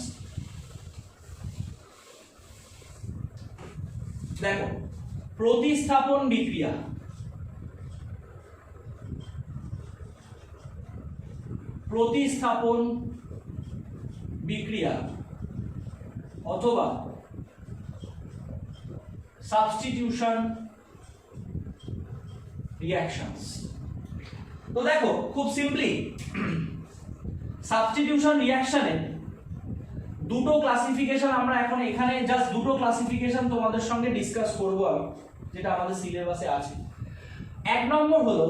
দেখো, প্রতিস্থাপন বিক্রিয়া, প্রতিস্থাপন বিক্রিয়া অথবা সাবস্টিটিউশন রিঅ্যাকশনস। তো দেখো খুব সিম্পলি, সাবস্টিটিউশন রিঅ্যাকশনে দুটো ক্লাসিফিকেশন আমরা এখন এখানে জাস্ট দুটো ক্লাসিফিকেশন তোমাদের সঙ্গে ডিসকাস করব আমি, যেটা আমাদের সিলেবাসে আছে। এক নম্বর হলো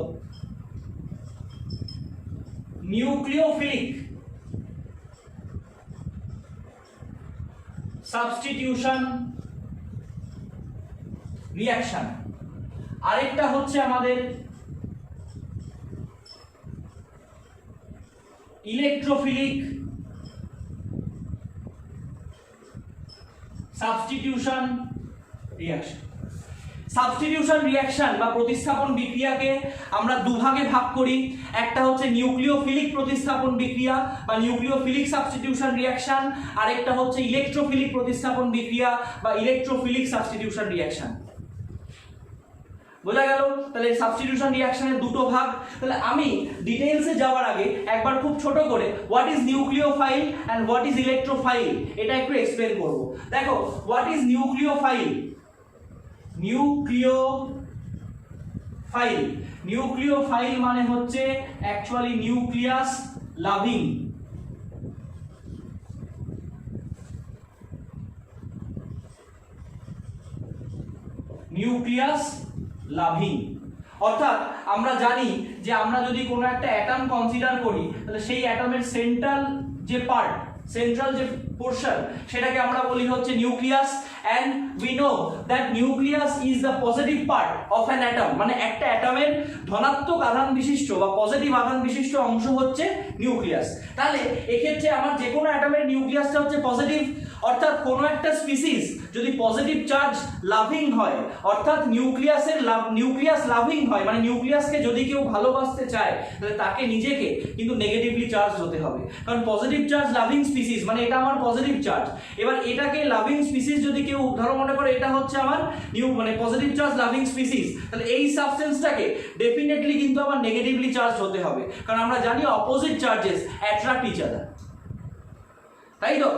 নিউক্লিওফিলিক সাবস্টিটিউশন রিঅ্যাকশন, আরেকটা হচ্ছে আমাদের electrophilic substitution reaction. Substitution reaction বা প্রতিস্থাপন বিক্রিয়াকে আমরা দুভাগে ভাগ করি। একটা হচ্ছে নিউক্লিওফিলিক প্রতিস্থাপন বিক্রিয়া বা নিউক্লিওফিলিক সাবস্টিটিউশন রিঅ্যাকশন, আর একটা হচ্ছে ইলেকট্রোফিলিক প্রতিস্থাপন বিক্রিয়া বা ইলেকট্রোফিলিক সাবস্টিটিউশন রিঅ্যাকশন। বোঝা গেল? তাহলে সাবস্টিটিউশন রিঅ্যাকশনের দুটো ভাগ। তাহলে আমি ডিটেইলসে যাওয়ার আগে একবার খুব ছোট করে what is nucleophile and what is electrophile এটা একটু এক্সপ্লেন করব। দেখো, what is nucleophile? Nucleophile. Nucleophile মানে হচ্ছে actually nucleus loving. Nucleus loving অর্থাৎ আমরা জানি যে আমরা যদি কোনো একটা অ্যাটম কনসিডার করি তাহলে সেই অ্যাটমের সেন্ট্রাল যে পার্ট, সেন্ট্রাল যে পোর্শন, সেটাকে আমরা বলি হচ্ছে nucleus. and we know that nucleus is the positive part of an atom, মানে একটা অ্যাটমের ধনাত্মক আধান বিশিষ্ট বা পজিটিভ আধান বিশিষ্ট অংশ হচ্ছে নিউক্লিয়াস। তাহলে এক্ষেত্রে আমার যে কোনো অ্যাটমের নিউক্লিয়াসটা হচ্ছে পজিটিভ, অর্থাৎ কোনো একটা স্পিসিস যদি পজিটিভ চার্জ লাভিং হয়, অর্থাৎ নিউক্লিয়াস লাভিং হয়, মানে নিউক্লিয়াসকে যদি কেউ ভালোবাসতে চায় তাহলে তাকে নিজেকে কিন্তু নেগেটিভলি চার্জ হতে হবে, কারণ পজিটিভ চার্জ লাভিং স্পিসিস মানে এটা আমার পজিটিভ চার্জ। এবার এটাকে লাভিং স্পিসিস যদি কেউ ধরো মনে করে এটা হচ্ছে আমার মানে পজিটিভ চার্জ লাভিং স্পিসিস, তাহলে এই সাবস্টেন্সটাকে ডেফিনেটলি কিন্তু আমার নেগেটিভলি চার্জ হতে হবে, কারণ আমরা জানি opposite charges attract each other, তাই তো?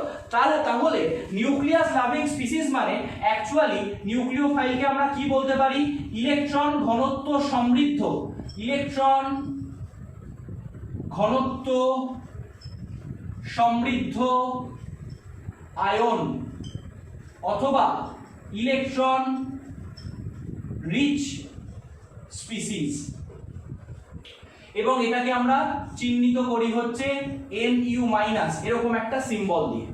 তাহলে নিউক্লিয়াস লাভিং স্পিসিস মানে অ্যাকচুয়ালি নিউক্লিওফাইলকে আমরা কি বলতে পারি? ইলেকট্রন ঘনত্ব সমৃদ্ধ, ইলেকট্রন ঘনত্ব সমৃদ্ধ আয়ন অথবা ইলেকট্রন রিচ স্পিসিস, এবং এটাকে আমরা চিহ্নিত করি হচ্ছে Mu মাইনাস এরকম একটা সিম্বল দিয়ে।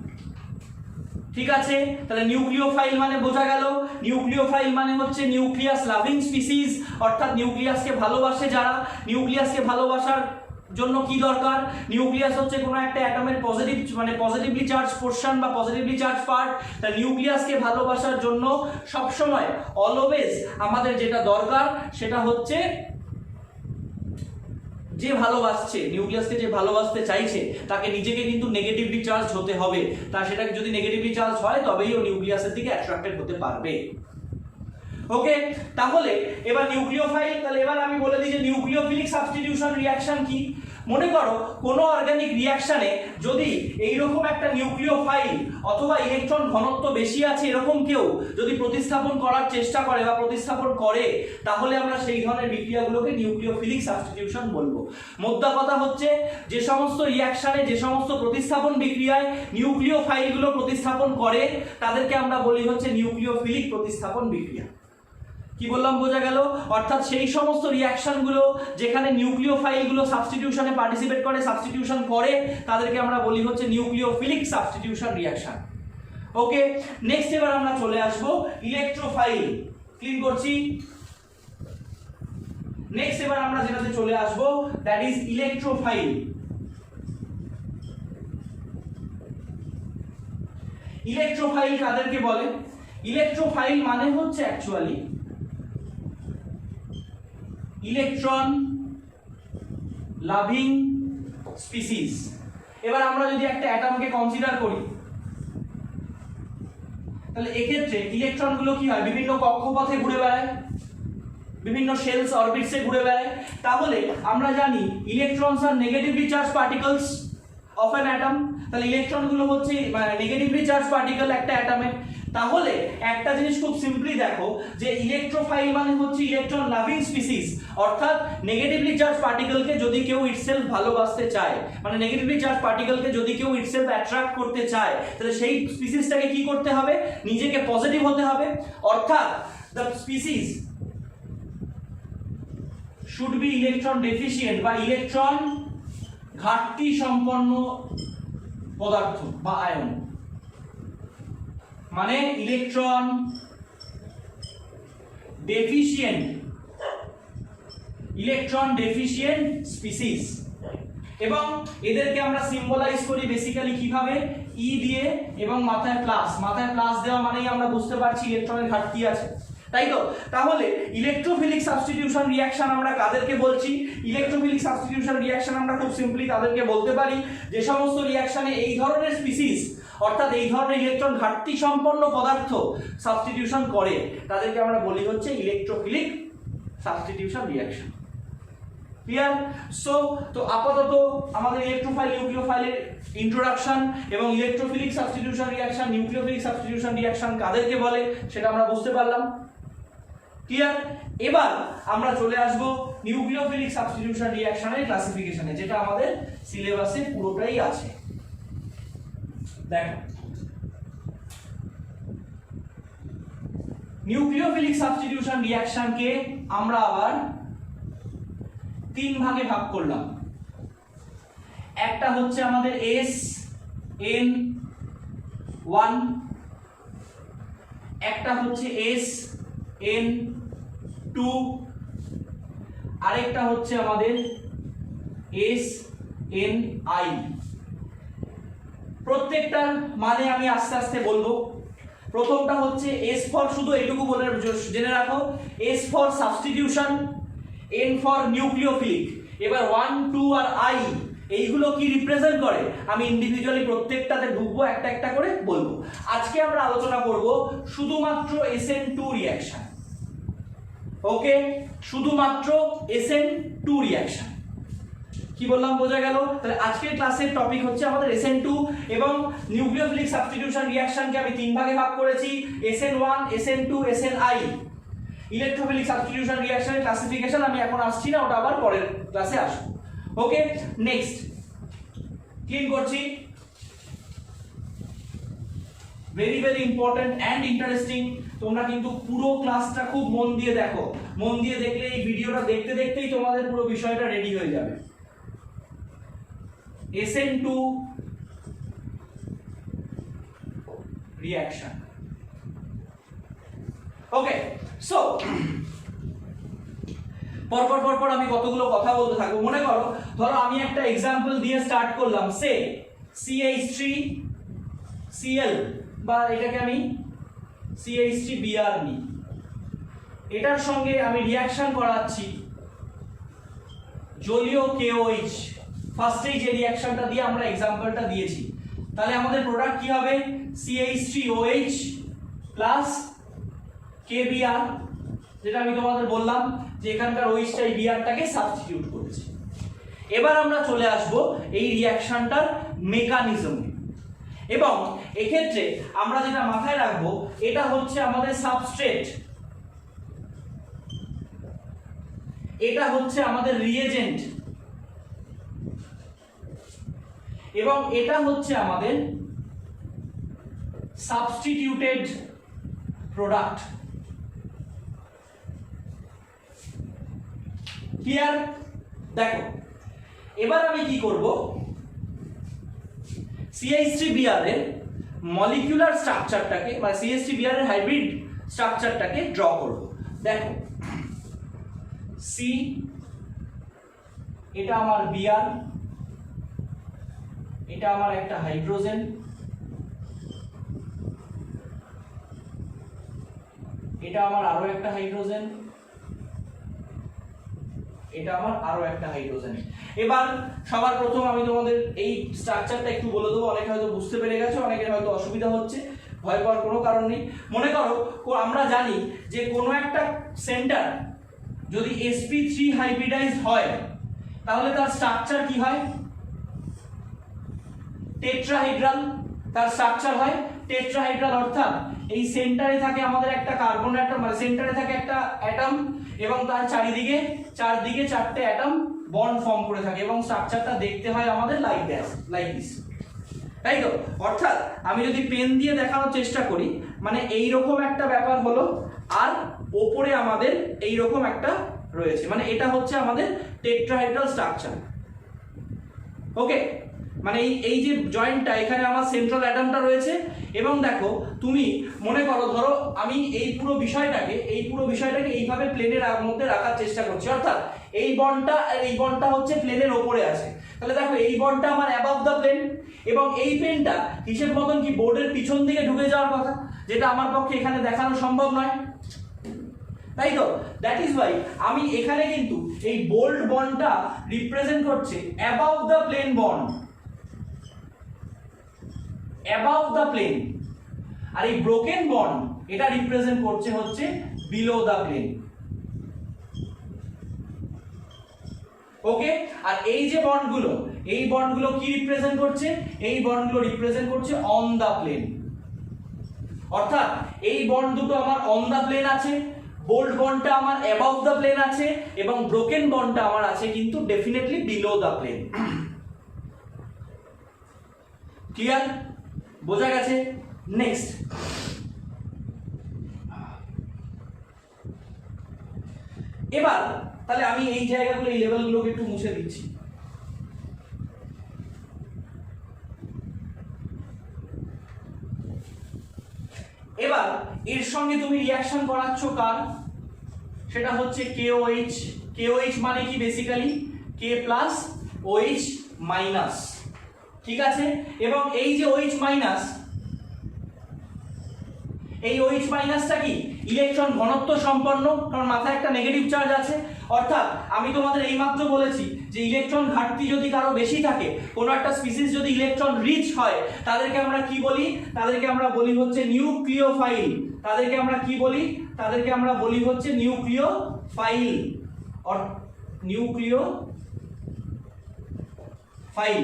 ঠিক আছে, তাহলে নিউক্লিওফাইল মানে বোঝা গেল, নিউক্লিওফাইল মানে হচ্ছে নিউক্লিয়াস লাভিং স্পিসিস, অর্থাৎ নিউক্লিয়াসকে ভালোবাসে যারা। নিউক্লিয়াসকে ভালোবাসার জন্য কি দরকার? নিউক্লিয়াস হচ্ছে কোনো একটা অ্যাটমের পজিটিভ মানে পজিটিভলি চার্জ পোরশন বা পজিটিভলি চার্জ পার্ট। তাহলে নিউক্লিয়াসকে ভালোবাসার জন্য সবসময় অলওয়েজ আমাদের যেটা দরকার সেটা হচ্ছে যে ভালোবাসছে, নিউক্লিয়াসকে যে ভালোবাসতে চাইছে তাকে নিজেকে কিন্তু নেগেটিভলি চার্জ হতে হবে। তা সেটাকে যদি নেগেটিভলি চার্জ হয় তবেই ও নিউক্লিয়াসের দিকে অ্যাট্রাক্টেড হতে পারবে। ওকে, তাহলে এবার নিউক্লিওফাইল, তাহলে এবার আমি বলে দিই যে নিউক্লিওফিলিক সাবস্টিটিউশন রিঅ্যাকশন কি। মনে করো কোনো অর্গানিক রিঅ্যাকশনে যদি এইরকম একটা নিউক্লিওফাইল অথবা ইলেকট্রন ঘনত্ব বেশি আছে এরকম কেউ যদি প্রতিস্থাপন করার চেষ্টা করে বা প্রতিস্থাপন করে, তাহলে আমরা সেই ধরনের বিক্রিয়াগুলোকে নিউক্লিওফিলিক সাবস্টিটিউশন বলবো। মোদ্দা কথা হচ্ছে যে সমস্ত রিঅ্যাকশনে, যে সমস্ত প্রতিস্থাপন বিক্রিয়ায় নিউক্লিওফাইলগুলো প্রতিস্থাপন করে তাদেরকে আমরা বলি হচ্ছে নিউক্লিওফিলিক প্রতিস্থাপন বিক্রিয়া। কি বললাম বোঝা গেল? অর্থাৎ সেই সমস্ত রিঅ্যাকশনগুলো যেখানে নিউক্লিওফাইলগুলো সাবস্টিটিউশনে পার্টিসিপেট করে, সাবস্টিটিউশন করে, তাদেরকে আমরা বলি হচ্ছে নিউক্লিওফিলিক সাবস্টিটিউশন রিঅ্যাকশন। ওকে, নেক্সট এবার আমরা চলে আসব ইলেকট্রোফাইল। ক্লিন করছি। নেক্সট এবার আমরা যেটাতে চলে আসব দ্যাট ইজ ইলেকট্রোফাইল। ইলেকট্রোফাইল কাদেরকে বলে? ইলেকট্রোফাইল মানে হচ্ছে অ্যাকচুয়ালি ইলেকট্রন লাভিং স্পিসিস। এবার আমরা যদি একটা অ্যাটমকে কনসিডার করি তাহলে এক্ষেত্রে ইলেকট্রনগুলো কি হয়? বিভিন্ন কক্ষপথে ঘুরে বেড়ায়, বিভিন্ন শেলস অরবিটসে ঘুরে বেড়ায়। তাহলে আমরা জানি ইলেকট্রনস আর negatively charge particles of an atom. তাহলে ইলেকট্রনগুলো হচ্ছে নেগেটিভলি চার্জ পার্টিকেল একটা অ্যাটমে। তাহলে একটা জিনিস খুব সিম্পলি দেখো যে ইলেকট্রোফাইল মানে হচ্ছে ইলেকট্রন লাভিং স্পিসিস, অর্থাৎ নেগেটিভলি চার্জ পার্টিকেলকে যদি কেউ ইটসেলফ ভালোবাসতে চায়, মানে নেগেটিভলি চার্জ পার্টিকেলকে যদি কেউ ইটসেলফ অ্যাট্রাক্ট করতে চায়, তাহলে সেই স্পিসিসটাকে কি করতে হবে? নিজেকে পজিটিভ হতে হবে। অর্থাৎ the species should be electron deficient বা ইলেকট্রন ঘাটতি সম্পন্ন পদার্থ বা আয়ন, মানে ইলেকট্রন ডেফিসিয়েন্ট স্পিসিস। এবং এদেরকে আমরা সিম্বলাইজ করি বেসিক্যালি কিভাবে? ই দিয়ে এবং মাথায় প্লাস দেওয়া মানেই আমরা বুঝতে পারছি ইলেকট্রনের ঘাটতি আছে, তাই তো? তাহলে ইলেকট্রোফিলিক সাবস্টিটিউশন রিঅ্যাকশন আমরা কাদেরকে বলছি? ইলেকট্রোফিলিক সাবস্টিটিউশন রিঅ্যাকশন আমরা খুব সিম্পলি তাদেরকে বলতে পারি যে সমস্ত রিঅ্যাকশনে এই ধরনের স্পিসিস, অর্থাৎ এই ধরনের ইলেকট্রন ঘাটতি সম্পন্ন পদার্থ সাবস্টিটিউশন করে, তাদেরকে আমরা বলি হচ্ছে electrophilic substitution reaction. Clear? So তো আপাতত আমাদের ইলেকট্রোফাইল নিউক্লিওফাইলের ইন্ট্রোডাকশন এবং electrophilic substitution reaction, nucleophilic substitution reaction কাদেরকে বলে সেটা আমরা বুঝতে পারলাম। ক্লিয়ার? এবার আমরা চলে আসব নিউক্লিওফিলিক সাবস্টিটিউশন রিঅ্যাকশনের ক্লাসিফিকেশনে, যেটা আমাদের সিলেবাসে পুরোটাই আছে। দেখো, নিউক্লিওফিলিক সাবস্টিটিউশন রিঅ্যাকশনকে আমরা আবার 3 ভাগে ভাগ করলাম। একটা হচ্ছে আমাদের SN1, একটা হচ্ছে SN2, আরেকটা হচ্ছে আমাদের SNI। প্রত্যেকটার মানে আমি আস্তে আস্তে বলবো। প্রথমটা হচ্ছে S ফর, শুধু এইটুকু বলে জেনে রাখো, S for substitution, N for nucleophilic. এবার 1, 2 আর I এইগুলো কি রিপ্রেজেন্ট করে আমি ইন্ডিভিজুয়ালি প্রত্যেকটাতে ঢুকবো, একটা একটা করে বলবো। আজকে আমরা আলোচনা করব শুধুমাত্র SN2 রিঅ্যাকশন। ওকে, শুধুমাত্র SN2 রিঅ্যাকশন। কি বললাম বোঝা গেল? তাহলে আজকের ক্লাসের টপিক হচ্ছে আমাদের SN2 এবং নিউক্লিওফিলিক সাবস্টিটিউশন রিঅ্যাকশনকে আমি 3 ভাগে ভাগ করেছি, SN1, SN2, SNI। Electrophilic substitution রিঅ্যাকশনের ক্লাসিফিকেশন আমি এখন আসছি না, ওটা আবার পরের ক্লাসে আসবো। ওকে, নেক্সট ক্লিন করছি। Very very important and interesting. তোমরা কিন্তু পুরো ক্লাসটা খুব মন দিয়ে দেখো, মন দিয়ে দেখলে এই ভিডিওটা দেখতে দেখতেই তোমাদের পুরো বিষয়টা রেডি হয়ে যাবে। SN2 reaction. ওকে, সো পরপর আমি কতগুলো কথা বলতে থাকবো। মনে করো, ধরো আমি একটা এক্সাম্পল দিয়ে স্টার্ট করলাম, সে CH3Cl, বা এটাকে আমি CH3Br নিই। এটার সঙ্গে আমি রিঅ্যাকশন করাচ্ছি জলীয় KOH। ফার্স্টেই যে রিঅ্যাকশনটা দিয়ে আমরা এক্সাম্পলটা দিয়েছি, তাহলে আমাদের প্রোডাক্ট কি হবে? CH3OH প্লাস KBr, যেটা আমি তোমাদের বললাম যে এখানকার OH-টা এই Br-টাকে সাবস্টিটিউট করেছে। এবার আমরা চলে আসব এই রিঅ্যাকশনটার মেকানিজমে, এবং এক্ষেত্রে আমরা যেটা মাথায় রাখবো, এটা হচ্ছে আমাদের সাবস্ট্রেট, এটা হচ্ছে আমাদের রিএজেন্ট, এবং এটা হচ্ছে আমাদের সাবস্টিটিউটেড প্রোডাক্ট। ক্লিয়ার? দেখো, এবার আমি কি করব, CH3Br এর মলিকিউলার স্ট্রাকচারটাকে, মানে CH3Br এর হাইব্রিড স্ট্রাকচারটাকে ড্র করব। দেখো, C এটা আমার Br, এটা আমার একটা হাইড্রোজেন, এটা আমার আরো একটা হাইড্রোজেন, এটা আমার আরো একটা হাইড্রোজেন। এবার সবার প্রথম আমি তোমাদের এই স্ট্রাকচারটা একটু বলে দেবো, অনেকে হয়তো বুঝতে পেরে গেছে, অনেকের হয়তো অসুবিধা হচ্ছে, ভয় পাওয়ার কোনো কারণ নেই। মনে করো আমরা জানি যে কোনো একটা সেন্টার যদি sp3 হাইব্রিডাইজড হয়, তাহলে তার স্ট্রাকচার কি হয়? টেট্রাহেড্রাল। তার স্ট্রাকচার হয় টেট্রাহেড্রাল, অর্থাৎ এই সেন্টারে থাকে আমাদের একটা কার্বন অ্যাটম, মানে সেন্টারে থাকে একটা অ্যাটম, এবং তার চারিদিকে 4টে অ্যাটম বন্ড ফর্ম করে থাকে, এবং স্ট্রাকচারটা দেখতে হয় আমাদের লাইক দিস, তাই তো? অর্থাৎ আমি যদি পেন দিয়ে দেখানোর চেষ্টা করি, মানে এইরকম একটা ব্যাপার হলো, আর ওপরে আমাদের এইরকম একটা রয়েছে, মানে এটা হচ্ছে আমাদের টেট্রাহেড্রাল স্ট্রাকচার। ওকে, মানে এই যে জয়েন্টটা, এখানে আমার সেন্ট্রাল অ্যাটমটা রয়েছে, এবং দেখো তুমি মনে করো, ধরো আমি এই পুরো বিষয়টাকে এইভাবে প্লেনের মধ্যে রাখার চেষ্টা করছি, অর্থাৎ এই বন্ডটা আর এই বন্ডটা হচ্ছে প্লেনের ওপরে আছে। তাহলে দেখো এই বন্ডটা আমার অ্যাবাভ দ্য প্লেন, এবং এই পেনটা হিসেব মতন কি বোর্ডের পিছন দিকে ঢুকে যাওয়ার কথা, যেটা আমার পক্ষে এখানে দেখানো সম্ভব নয়, তাই তো? দ্যাট ইজ ওয়াই আমি এখানে কিন্তু এই বোল্ড বন্ডটা রিপ্রেজেন্ট করছে above the plane bond, above the plane, আর এই ব্রোকেন বন্ড এটা রিপ্রেজেন্ট করছে হচ্ছে বিলো দ্য প্লেন। ওকে, আর এই যে বন্ডগুলো, এই বন্ডগুলো কি রিপ্রেজেন্ট করছে? এই বন্ডগুলো রিপ্রেজেন্ট করছে অন দ্য প্লেন, অর্থাৎ এই বন্ড দুটো আমার অন দ্য প্লেন আছে, বোল্ড বন্ডটা আমার অ্যাবাভ দ্য প্লেন আছে এবং ব্রোকেন বন্ডটা আমার আছে কিন্তু definitely below the plane. Clear? বোঝা গেছে? নেক্সট, এবার তাহলে আমি এই জায়গাগুলো, এই লেভেলগুলোকে একটু মুছে দিচ্ছি। এবার এর সঙ্গে তুমি রিঅ্যাকশন করাচ্ছ কার? সেটা হচ্ছে KOH। KOH মানে কি? Basically K plus OH minus, ঠিক আছে? এবং এই যে OH মাইনাস, এই OH মাইনাসটা কি? ইলেকট্রন ঘনত্ব সম্পন্ন, কারণ মাথায় একটা নেগেটিভ চার্জ আছে। অর্থাৎ আমি তোমাদের এইমাত্র বলেছি যে ইলেকট্রন ঘাটতি যদি কারো বেশি থাকে, কোনো একটা স্পিসিস যদি ইলেকট্রন রিচ হয়, তাদেরকে আমরা কি বলি? তাদেরকে আমরা বলি হচ্ছে নিউক্লিওফাইল। তাদেরকে আমরা কি বলি? তাদেরকে আমরা বলি হচ্ছে নিউক্লিওফাইল অর নিউক্লিওফাইল।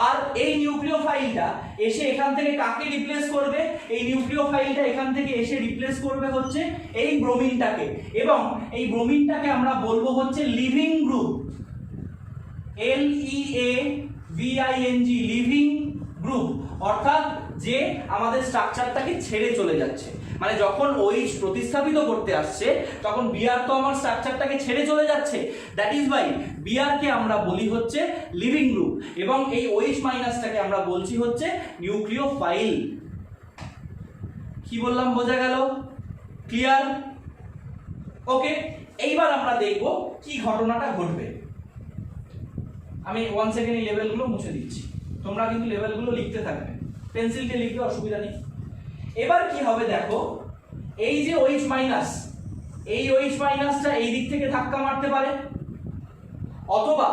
আর এই নিউক্লিওফাইলটা এসে এখান থেকে কাকে রিপ্লেস করবে? এই নিউক্লিওফাইলটা এখান থেকে এসে রিপ্লেস করবে হচ্ছে এই ব্রোমিনটাকে, এবং এই ব্রোমিনটাকে আমরা বলবো হচ্ছে living group, LEAVING, living group. অর্থাৎ যে আমাদের স্ট্রাকচারটাকে ছেড়ে চলে যাচ্ছে, মানে যখন OH প্রতিস্থাপিত করতে আসছে তখন Br তো আমার স্ট্রাকচারটাকে ছেড়ে চলে যাচ্ছে, দ্যাট ইজ ওয়াই Br কে আমরা বলি হচ্ছে লিভিং গ্রুপ, এবং এই OH মাইনাসটাকে আমরা বলছি হচ্ছে নিউক্লিওফাইল। কি বললাম বোঝা গেল? ক্লিয়ার? ওকে, এইবার আমরা দেখব কি ঘটনাটা ঘটবে। আমি 1 সেকেন্ড এই লেভেলগুলো মুছে দিচ্ছি, তোমরা কিন্তু লেভেলগুলো লিখতে থাকবে, পেন্সিলকে লিখতে অসুবিধা নেই। এবার কি হবে দেখো, এই যে OH মাইনাস, এই OH মাইনাসটা এই দিক থেকে ধাক্কা মারতে পারে, অথবা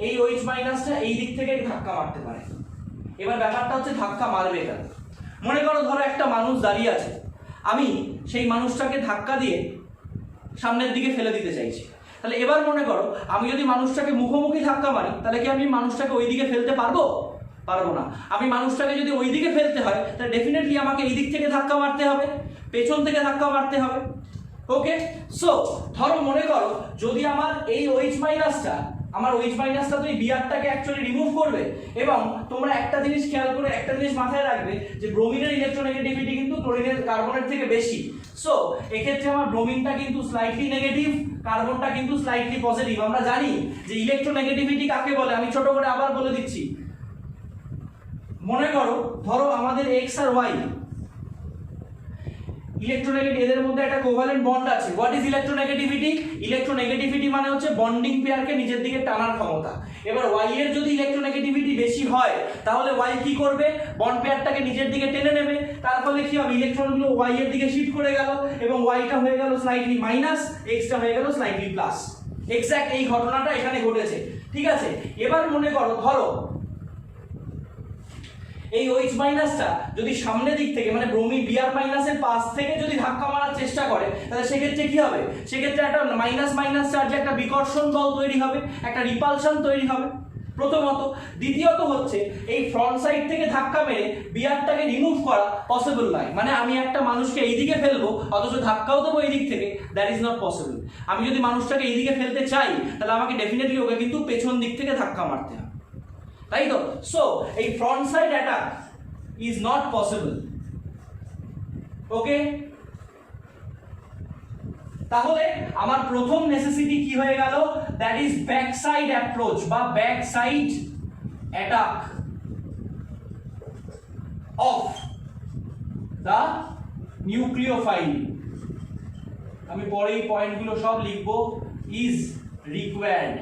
এই OH মাইনাসটা এই দিক থেকে ধাক্কা মারতে পারে। এবার ব্যাপারটা হচ্ছে ধাক্কা মারবে কেন? মনে করো ধরো একটা মানুষ দাঁড়িয়ে আছে, আমি সেই মানুষটাকে ধাক্কা দিয়ে সামনের দিকে ফেলে দিতে চাইছি। তাহলে এবার মনে করো আমি যদি মানুষটাকে মুখোমুখি ধাক্কা মারি, তাহলে কি আমি মানুষটাকে ওই দিকে ফেলতে পারবো? পারবো না। আমি মানুষটাকে যদি ওই দিকে ফেলতে হয়, তাহলে ডেফিনেটলি আমাকে এই দিক থেকে ধাক্কা মারতে হবে, পেছন থেকে ধাক্কা মারতে হবে। ওকে, সো ধরো মনে করো যদি আমার এই OH মাইনাসটা, আমার OH মাইনাসটা তো এই Brটাকে অ্যাকচুয়ালি রিমুভ করবে, এবং তোমরা একটা জিনিস খেয়াল করে একটা জিনিস মাথায় রাখবে যে ব্রোমিনের ইলেকট্রোনেগেটিভিটি কিন্তু ক্লোরিনের কার্বনের থেকে বেশি। সো এক্ষেত্রে আমার ব্রোমিনটা কিন্তু স্লাইটলি নেগেটিভ, কার্বনটা কিন্তু স্লাইটলি পজিটিভ। আমরা জানি যে ইলেকট্রোনেগেটিভিটি কাকে বলে, আমি ছোট করে আবার বলে দিচ্ছি। মনে করো ধরো আমাদের X আর Y ইলেকট্রোনেগেটিভ, এদের মধ্যে একটা কোভালেন্ট বন্ড আছে। What is electronegativity? ইলেকট্রোনেগেটিভিটি মানে হচ্ছে বন্ডিং পেয়ারকে নিজের দিকে টানার ক্ষমতা। এবার Y এর যদি ইলেকট্রোনেগেটিভিটি বেশি হয়, তাহলে Y কি করবে? বন্ড পেয়ারটাকে নিজের দিকে টেনে নেবে, তার ফলে কি হবে? ইলেকট্রনগুলো Y এর দিকে শিফট করে গেল, এবং Yটা হয়ে গেল স্লাইটলি মাইনাস, Xটা হয়ে গেল স্লাইটলি প্লাস। এক্স্যাক্ট এই ঘটনাটা এখানে ঘটেছে, ঠিক আছে? এবার মনে করো ধরো এই OH মাইনাসটা যদি সামনের দিক থেকে, মানে ব্রোমিন Br মাইনাসের পাশ থেকে যদি ধাক্কা মারার চেষ্টা করে, তাহলে সেক্ষেত্রে কি হবে? সেক্ষেত্রে একটা মাইনাস মাইনাস চার্জে একটা বিকর্ষণ বল তৈরি হবে, একটা রিপালশন তৈরি হবে প্রথমত। দ্বিতীয়ত হচ্ছে এই ফ্রন্ট সাইড থেকে ধাক্কা মেরে Brটাকে রিমুভ করা পসিবল নয়। মানে আমি একটা মানুষকে এইদিকে ফেলবো অথচ ধাক্কাও দেবো এই দিক থেকে, দ্যাট ইজ নট পসিবল। আমি যদি মানুষটাকে এইদিকে ফেলতে চাই, তাহলে আমাকে ডেফিনেটলি ওকে কিন্তু পেছন দিক থেকে ধাক্কা মারতে হবে, তাই তো? সো এই front side attack is not possible. Okay, তাহলে আমার প্রথম নেসেসিটি কি হয়ে গেল? That is back side approach বা back side attack of the nucleophile. আমি পরে এই পয়েন্টগুলো সব লিখবো। Is required.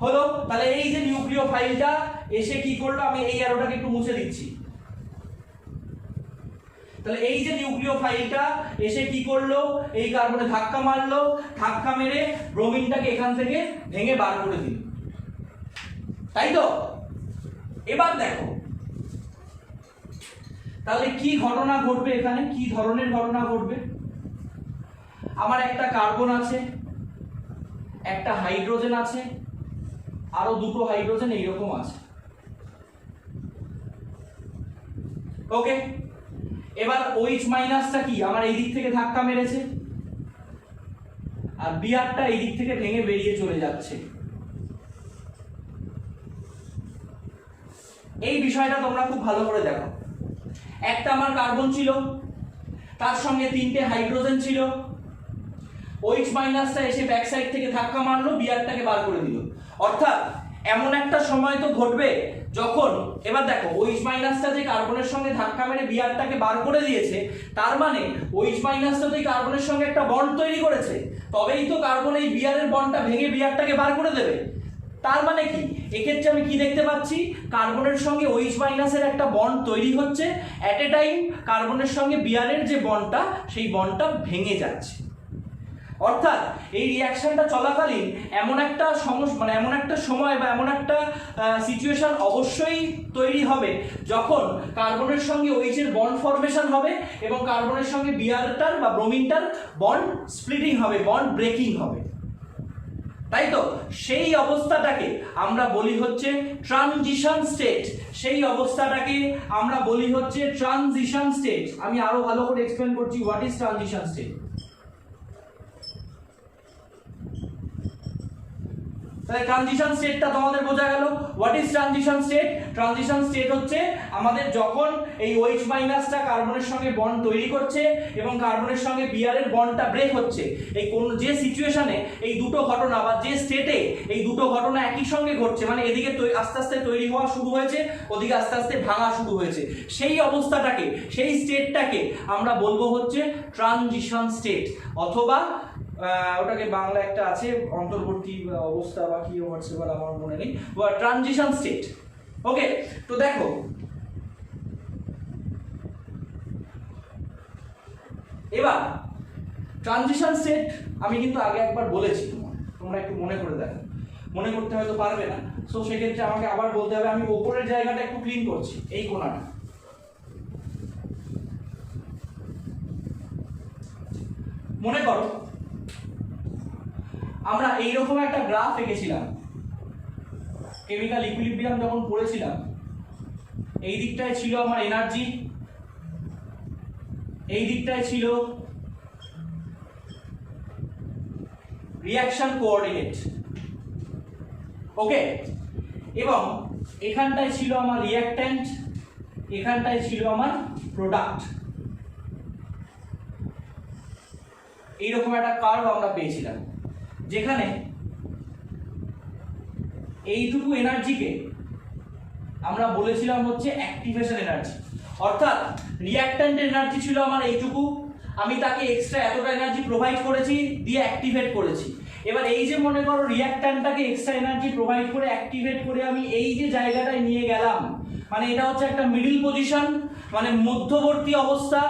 হলো, তাহলে এই যে নিউক্লিওফাইলটা এসে কি করলো, আমি এই অ্যারোটাকে একটু মুছে দিচ্ছি। তাহলে এই যে নিউক্লিওফাইলটা এসে কি করলো, এই কার্বনে ধাক্কা মারলো, ধাক্কা মেরে ব্রোমিনটাকে এখান থেকে ভেঙে বার করে দিল, তাই তো? এবার দেখো তাহলে কি ঘটনা ঘটবে এখানে, কি ধরনের ঘটনা ঘটবে। আমার একটা কার্বন আছে, একটা হাইড্রোজেন আছে, আরো দুটো হাইড্রোজেন এইরকম আছে। ওকে, এবার OH মাইনাসটা কি আমার এই দিক থেকে ধাক্কা মেরেছে, আর Brটা এই দিক থেকে ভেঙে বেরিয়ে চলে যাচ্ছে। এই বিষয়টা তোমরা খুব ভালো করে দেখো। একটা আমার কার্বন ছিল, তার সঙ্গে 3টে হাইড্রোজেন ছিল, OH মাইনাসটা এসে ব্যাক সাইড থেকে ধাক্কা মারলো, Brটাকে বার করে দিল। অর্থাৎ এমন একটা সময় তো ঘটবে যখন, এবার দেখো OH মাইনাসটা যে কার্বনের সঙ্গে ধাক্কা মেরে Brটাকে বার করে দিয়েছে, তার মানে OH মাইনাসটা তো এই কার্বনের সঙ্গে একটা বন্ড তৈরি করেছে, তবেই তো কার্বন এই Br এর বন্ডটা ভেঙে Brটাকে বার করে দেবে। তার মানে কি, এক্ষেত্রে আমি কি দেখতে পাচ্ছি, কার্বনের সঙ্গে OH মাইনাসের একটা বন্ড তৈরি হচ্ছে, অ্যাট এ টাইম কার্বনের সঙ্গে Br এর যে বন্ডটা, সেই বন্ডটা ভেঙে যাচ্ছে। অর্থাৎ এই রিঅ্যাকশনটা চলাকালীন এমন একটা মানে এমন একটা সময় বা এমন একটা সিচুয়েশন অবশ্যই তৈরি হবে যখন কার্বনের সঙ্গে OH এর বন্ড ফরমেশন হবে এবং কার্বনের সঙ্গে Brটার বা ব্রোমিনটার বন্ড স্প্লিটিং হবে, বন্ড ব্রেকিং হবে, তাই তো? সেই অবস্থাটাকে আমরা বলি হচ্ছে ট্রানজিশন স্টেট। সেই অবস্থাটাকে আমরা বলি হচ্ছে ট্রানজিশন স্টেট। আমি আরো ভালো করে এক্সপ্লেন করছি হোয়াট ইজ ট্রানজিশন স্টেট। তাহলে ট্রানজিশন স্টেটটা তোমাদের বোঝা গেল। What is transition state? Transition state হচ্ছে আমাদের যখন এই OH মাইনাসটা কার্বনের সঙ্গে বন্ড তৈরি করছে এবং কার্বনের সঙ্গে Br এর বন্ডটা ব্রেক হচ্ছে, এই কোন যে সিচুয়েশনে এই দুটো ঘটনা বা যে স্টেটে এই দুটো ঘটনা একই সঙ্গে ঘটছে, মানে এদিকে আস্তে আস্তে তৈরি হওয়া শুরু হয়েছে, ওদিকে আস্তে আস্তে ভাঙা শুরু হয়েছে, সেই অবস্থাটাকে, সেই স্টেটটাকে আমরা বলবো হচ্ছে ট্রানজিশন স্টেট, অথবা ওটাকে বাংলা একটা আছে অন্তর্বর্তী অবস্থা বা কি হোয়াটসঅ্যাপ আমার মনে নেই, ট্রানজিশন স্টেট। ওকে, তো দেখো এবার ট্রানজিশন স্টেট আমি কিন্তু আগে একবার বলেছি, তোমরা একটু মনে করে দেখো, মনে করতে হয়তো পারবে না, সো সেক্ষেত্রে আমাকে আবার বলতে হবে। আমি ওপরের জায়গাটা একটু ক্লিন করছি, এই কোণাটা। মনে করো আমরা এইরকম একটা গ্রাফ এঁকেছিলাম কেমিক্যাল ইকুইলিব্রিয়াম যখন পড়েছিলাম। এই দিকটায় ছিল আমার এনার্জি, এই দিকটায় ছিল রিঅ্যাকশন কোঅর্ডিনেট, ওকে, এবং এখানটায় ছিল আমার রিঅ্যাকট্যান্ট, এখানটায় ছিল আমার প্রোডাক্ট। এইরকম একটা কার্ভ আমরা পেয়েছিলাম, যেখানে এইটুকু এনার্জিকে আমরা বলেছিলাম হচ্ছে অ্যাক্টিভেশন এনার্জি। অর্থাৎ রিঅ্যাকট্যান্টের এনার্জি ছিল আমার এইটুকু, আমি তাকে এক্সট্রা এতটা এনার্জি প্রোভাইড করেছি, দিয়ে অ্যাক্টিভেট করেছি। এবার এই যে মনে করো রিঅ্যাকট্যান্টটাকে এক্সট্রা এনার্জি প্রোভাইড করে অ্যাক্টিভেট করে আমি এই যে জায়গাটায় নিয়ে গেলাম, মানে এটা হচ্ছে একটা মিডল পজিশন, মানে মধ্যবর্তী অবস্থা।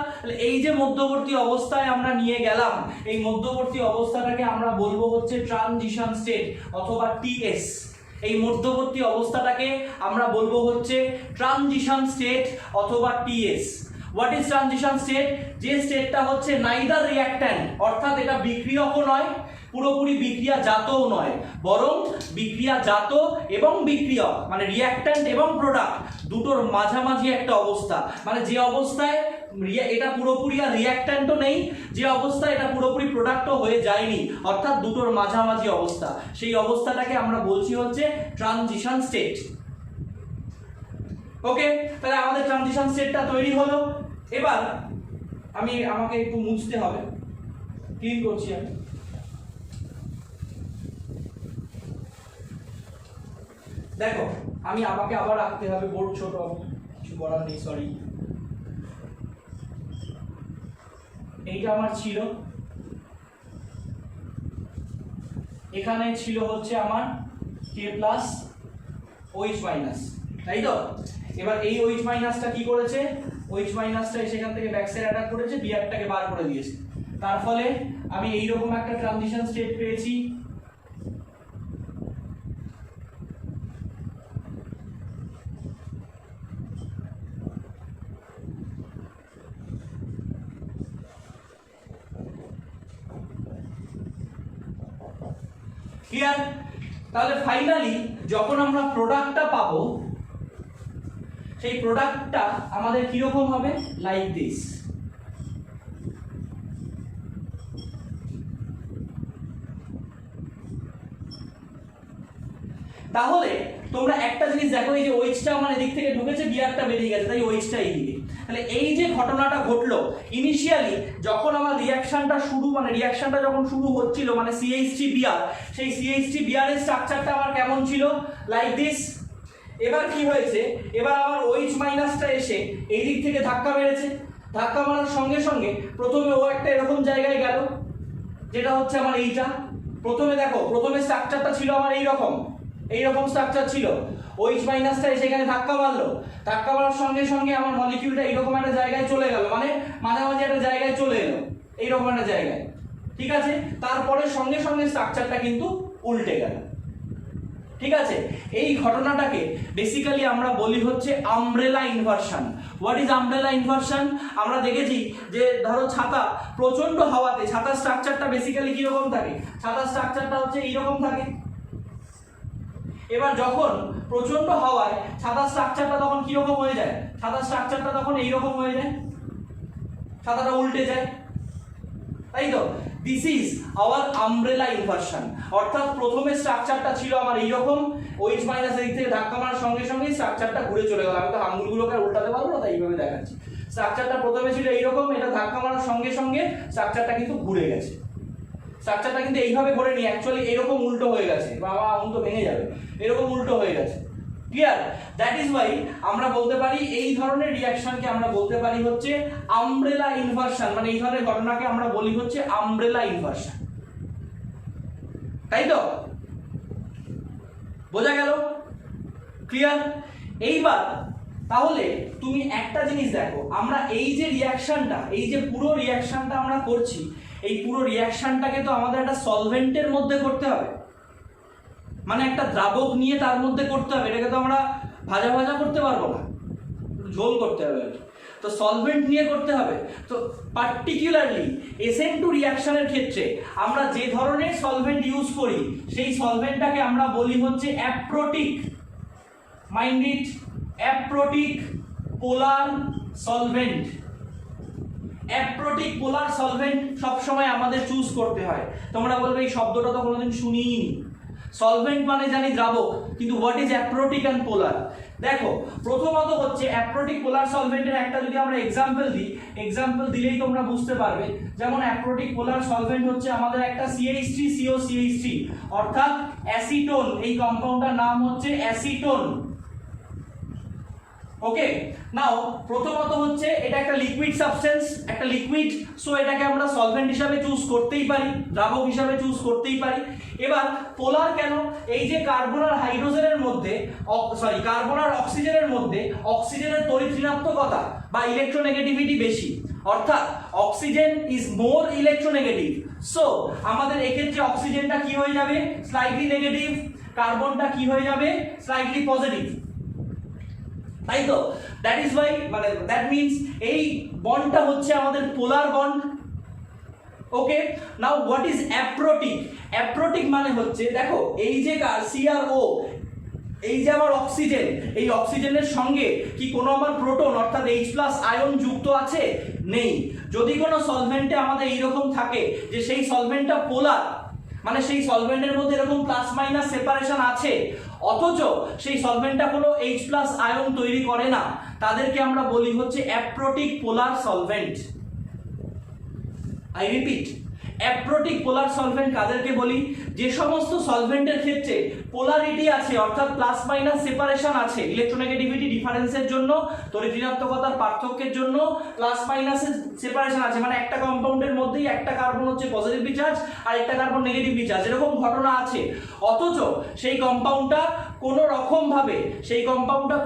এই যে মধ্যবর্তী অবস্থায় আমরা নিয়ে গেলাম, এই মধ্যবর্তী অবস্থাটাকে আমরা বলবো হচ্ছে ট্রানজিশন স্টেট অথবা TS। এই মধ্যবর্তী অবস্থাটাকে আমরা বলবো হচ্ছে ট্রানজিশন স্টেট অথবা TS। What is transition state? যে স্টেটটা হচ্ছে নাইদার রিঅ্যাক্ট্যান্ট, অর্থাৎ এটা বিক্রিয়কও নয়, পুরোপুরি বিক্রিয়াজাতও নয়, বরং বিক্রিয়াজাত এবং বিক্রিয়ক মানে রিঅ্যাক্ট্যান্ট এবং প্রোডাক্ট দুটোর মাঝামাঝি একটা অবস্থা। মানে যে অবস্থায় এটা পুরোপুরি আর রিঅ্যাক্ট্যান্টও নেই, যে অবস্থায় এটা পুরোপুরি প্রোডাক্টও হয়ে যায়নি, অর্থাৎ দুটোর মাঝামাঝি অবস্থা, সেই অবস্থাটাকে আমরা বলছি হচ্ছে ট্রানজিশন স্টেট। ওকে, তাহলে আমাদের ট্রানজিশন স্টেটটা তৈরি হলো। এবার আমাকে একটু মুছতে হবে, ক্লিন করছি আমি। দেখো আমাকে আবার রাখতে হবে, বোর্ড ছোট, কিছু করার নেই, সরি। এইটা আমার ছিল, এখানে ছিল হচ্ছে আমার K প্লাস OH মাইনাস, তাই তো? এবার এই OH মাইনাসটা কি করেছে? OH মাইনাসটা সেখান থেকে ব্যাক সাইড অ্যাটাক করেছে, Brটাকে বার করে দিয়েছে। তার ফলে আমি এইরকম একটা ট্রানজিশন স্টেট পেয়েছি। ক্লিয়ার? তাহলে ফাইনালি যখন আমরা প্রোডাক্টটা পাবো, সেই প্রোডাক্টটা আমাদের কিরকম হবে, লাইক দিস। তাহলে তোমরা একটা জিনিস দেখো, এই যে ওইচটা আমার এদিক থেকে ঢুকেছে, বিয়ারটা বেরিয়ে গেছে, তাই ওইচটা এইদিকে। তাহলে এই যে ঘটনাটা ঘটলো ইনিশিয়ালি যখন আমার রিঅ্যাকশনটা শুরু, মানে রিঅ্যাকশনটা যখন শুরু হচ্ছিল, মানে CH3 বিয়ার, সেই CH3 বিয়ারের স্ট্রাকচারটা আমার কেমন ছিল, লাইক দিস। এবার কি হয়েছে, এবার আমার OH মাইনাসটা এসে এই দিক থেকে ধাক্কা মেরেছে, ধাক্কা মারার সঙ্গে সঙ্গে প্রথমে ও একটা এরকম জায়গায় গেল, যেটা হচ্ছে আমার এইটা। প্রথমে দেখো, প্রথমে স্ট্রাকচারটা ছিল আমার এইরকম স্ট্রাকচার ছিল, OH মাইনাসটা এসে এখানে ধাক্কা মারলো, ধাক্কা মারার সঙ্গে সঙ্গে আমার মলিকিউলটা এইরকম একটা জায়গায় চলে গেল, মানে মাঝামাঝি একটা জায়গায় চলে এলো, এইরকম একটা জায়গায়, ঠিক আছে। তারপরে সঙ্গে সঙ্গে স্ট্রাকচারটা কিন্তু উল্টে গেল, ঠিক আছে। এই ঘটনাটাকে বেসিক্যালি আমরা বলি হচ্ছে umbrella inversion. What is umbrella inversion? আমরা দেখেছি যে ধরো ছাতা, প্রচন্ড হাওয়াতে ছাতার স্ট্রাকচারটা বেসিক্যালি কিরকম থাকে, ছাতার স্ট্রাকচারটা হচ্ছে এইরকম থাকে। এবার যখন প্রচন্ড হাওয়ায় ছাতার স্ট্রাকচারটা তখন কিরকম হয়ে যায়, ছাতার স্ট্রাকচারটা তখন এইরকম হয়ে যায়, ছাতাটা উল্টে যায়, তাই তো। This is our umbrella inversion. অর্থাৎ প্রথমে স্ট্রাকচারটা ছিল আমার এইরকম, OH মাইনাস এদিক থেকে ধাক্কা মারার সঙ্গে সঙ্গে স্ট্রাকচারটা ঘুরে চলে গেল। আমি তো আঙ্গুলগুলোকে উল্টাতে পারবো না, তাই এইভাবে দেখাচ্ছি। স্ট্রাকচারটা প্রথমে ছিল এইরকম, এটা ধাক্কা মারার সঙ্গে সঙ্গে স্ট্রাকচারটা কিন্তু ঘুরে গেছে। স্ট্রাকচারটা কিন্তু এইভাবে ঘোরেনি, অ্যাকচুয়ালি এরকম উল্টো হয়ে গেছে, বাবা আঙুল তো ভেঙে যাবে, এরকম উল্টো হয়ে গেছে। ক্লিয়ার? দ্যাট ইজ ওয়াই আমরা বলতে পারি এই ধরনের রিঅ্যাকশনকে আমরা বলতে পারি হচ্ছে আমব্রেলা ইনভার্সন, মানে এই ধরনের ঘটনাকে আমরা বলি হচ্ছে আমব্রেলা ইনভার্সন, তাই তো? বোঝা গেল? ক্লিয়ার? এইবার তাহলে তুমি একটা জিনিস দেখো, আমরা এই যে রিঅ্যাকশনটা, এই যে পুরো রিঅ্যাকশনটা আমরা করছি, এই পুরো রিঅ্যাকশনটাকে তো আমাদের একটা সলভেন্টের মধ্যে করতে হবে, মানে একটা দ্রাবক নিয়ে তার মধ্যে করতে হবে। এটাকে তো আমরা ভাজা ভাজা করতে পারবো না, ঝোল করতে হবে আর কি। তো সলভেন্ট নিয়ে করতে হবে। তো পার্টিকুলারলি SN2 রিঅ্যাকশনের ক্ষেত্রে আমরা যে ধরনের সলভেন্ট ইউজ করি, সেই সলভেন্টটাকে আমরা বলি হচ্ছে aprotic, mind it, aprotic polar solvent. Aprotic polar solvent সবসময় আমাদের চুজ করতে হয়। তোমরা বলবে এই শব্দটা তো কোনোদিন শুনিনি। সলভেন্ট মানে জানি দ্রাবক, কিন্তু হোয়াট ইজ অ্যাপ্রোটিক অ্যান্ড পোলার? দেখো, প্রথমত হচ্ছে অ্যাপ্রোটিক পোলার সলভেন্টের একটা যদি আমরা এক্সাম্পল দিই, এক্সাম্পল দিলেই তোমরা বুঝতে পারবে। যেমন অ্যাপ্রোটিক পোলার সলভেন্ট হচ্ছে আমাদের একটা CH3COCH3, অর্থাৎ অ্যাসিটোন। এই কম্পাউন্ডটার নাম হচ্ছে অ্যাসিটোন। ওকে, নাও প্রথমত হচ্ছে এটা একটা লিকুইড সাবস্টেন্স, একটা লিকুইড, সো এটাকে আমরা সলভেন্ট হিসাবে চুজ করতেই পারি, দ্রাবক হিসাবে চুজ করতেই পারি। এবার পোলার কেন? এই যে কার্বন আর হাইড্রোজেনের মধ্যে, সরি কার্বন আর অক্সিজেনের মধ্যে অক্সিজেনের তড়িৎ ঋণাত্মকতা বা ইলেকট্রোনেগেটিভিটি বেশি, অর্থাৎ oxygen is more electronegative. So আমাদের এক্ষেত্রে অক্সিজেনটা কি হয়ে যাবে, স্লাইটলি নেগেটিভ, কার্বনটা কি হয়ে যাবে, স্লাইটলি পজিটিভ, তাই তো। দ্যাট ইজ ওয়াই, মানে দ্যাট মিনস এই বন্ডটা হচ্ছে আমাদের polar bond. Okay, now what is aprotic? Aprotic মানে হচ্ছে, দেখো এই যে CRO, এই যে আমার অক্সিজেন, এই অক্সিজেনের সঙ্গে কি কোনো আমার প্রোটন অর্থাৎ H+ আয়ন যুক্ত আছে? নেই। যদি কোনো সলভেন্টে আমাদের এইরকম থাকে যে সেই সলভেন্টটা পোলার, মানে সেই সলভেন্টের মধ্যে এরকম প্লাস মাইনাস সেপারেশন আছে, অথচ সেই সলভেন্টটা কোনো H+ আয়ন তৈরি করে না, তাদেরকে আমরা বলি হচ্ছে aprotic polar solvent. I repeat, aprotic polar solvent কাদেরকে বলি? যে সমস্ত সলভেন্টের ক্ষেত্রে পোলারিটি আছে, অর্থাৎ প্লাস মাইনাস সেপারেশন আছে, ইলেকট্রোনেগেটিভিটি ডিফারেন্সের জন্য, তড়িৎ ঋণাত্মকতার পার্থক্যের জন্য প্লাস মাইনাসের সেপারেশন আছে, মানে একটা কম্পাউন্ডের মধ্যেই একটা কার্বন হচ্ছে পজিটিভলি চার্জ আর একটা কার্বন নেগেটিভলি চার্জ, এরকম ঘটনা আছে, অথচ সেই কম্পাউন্ডটা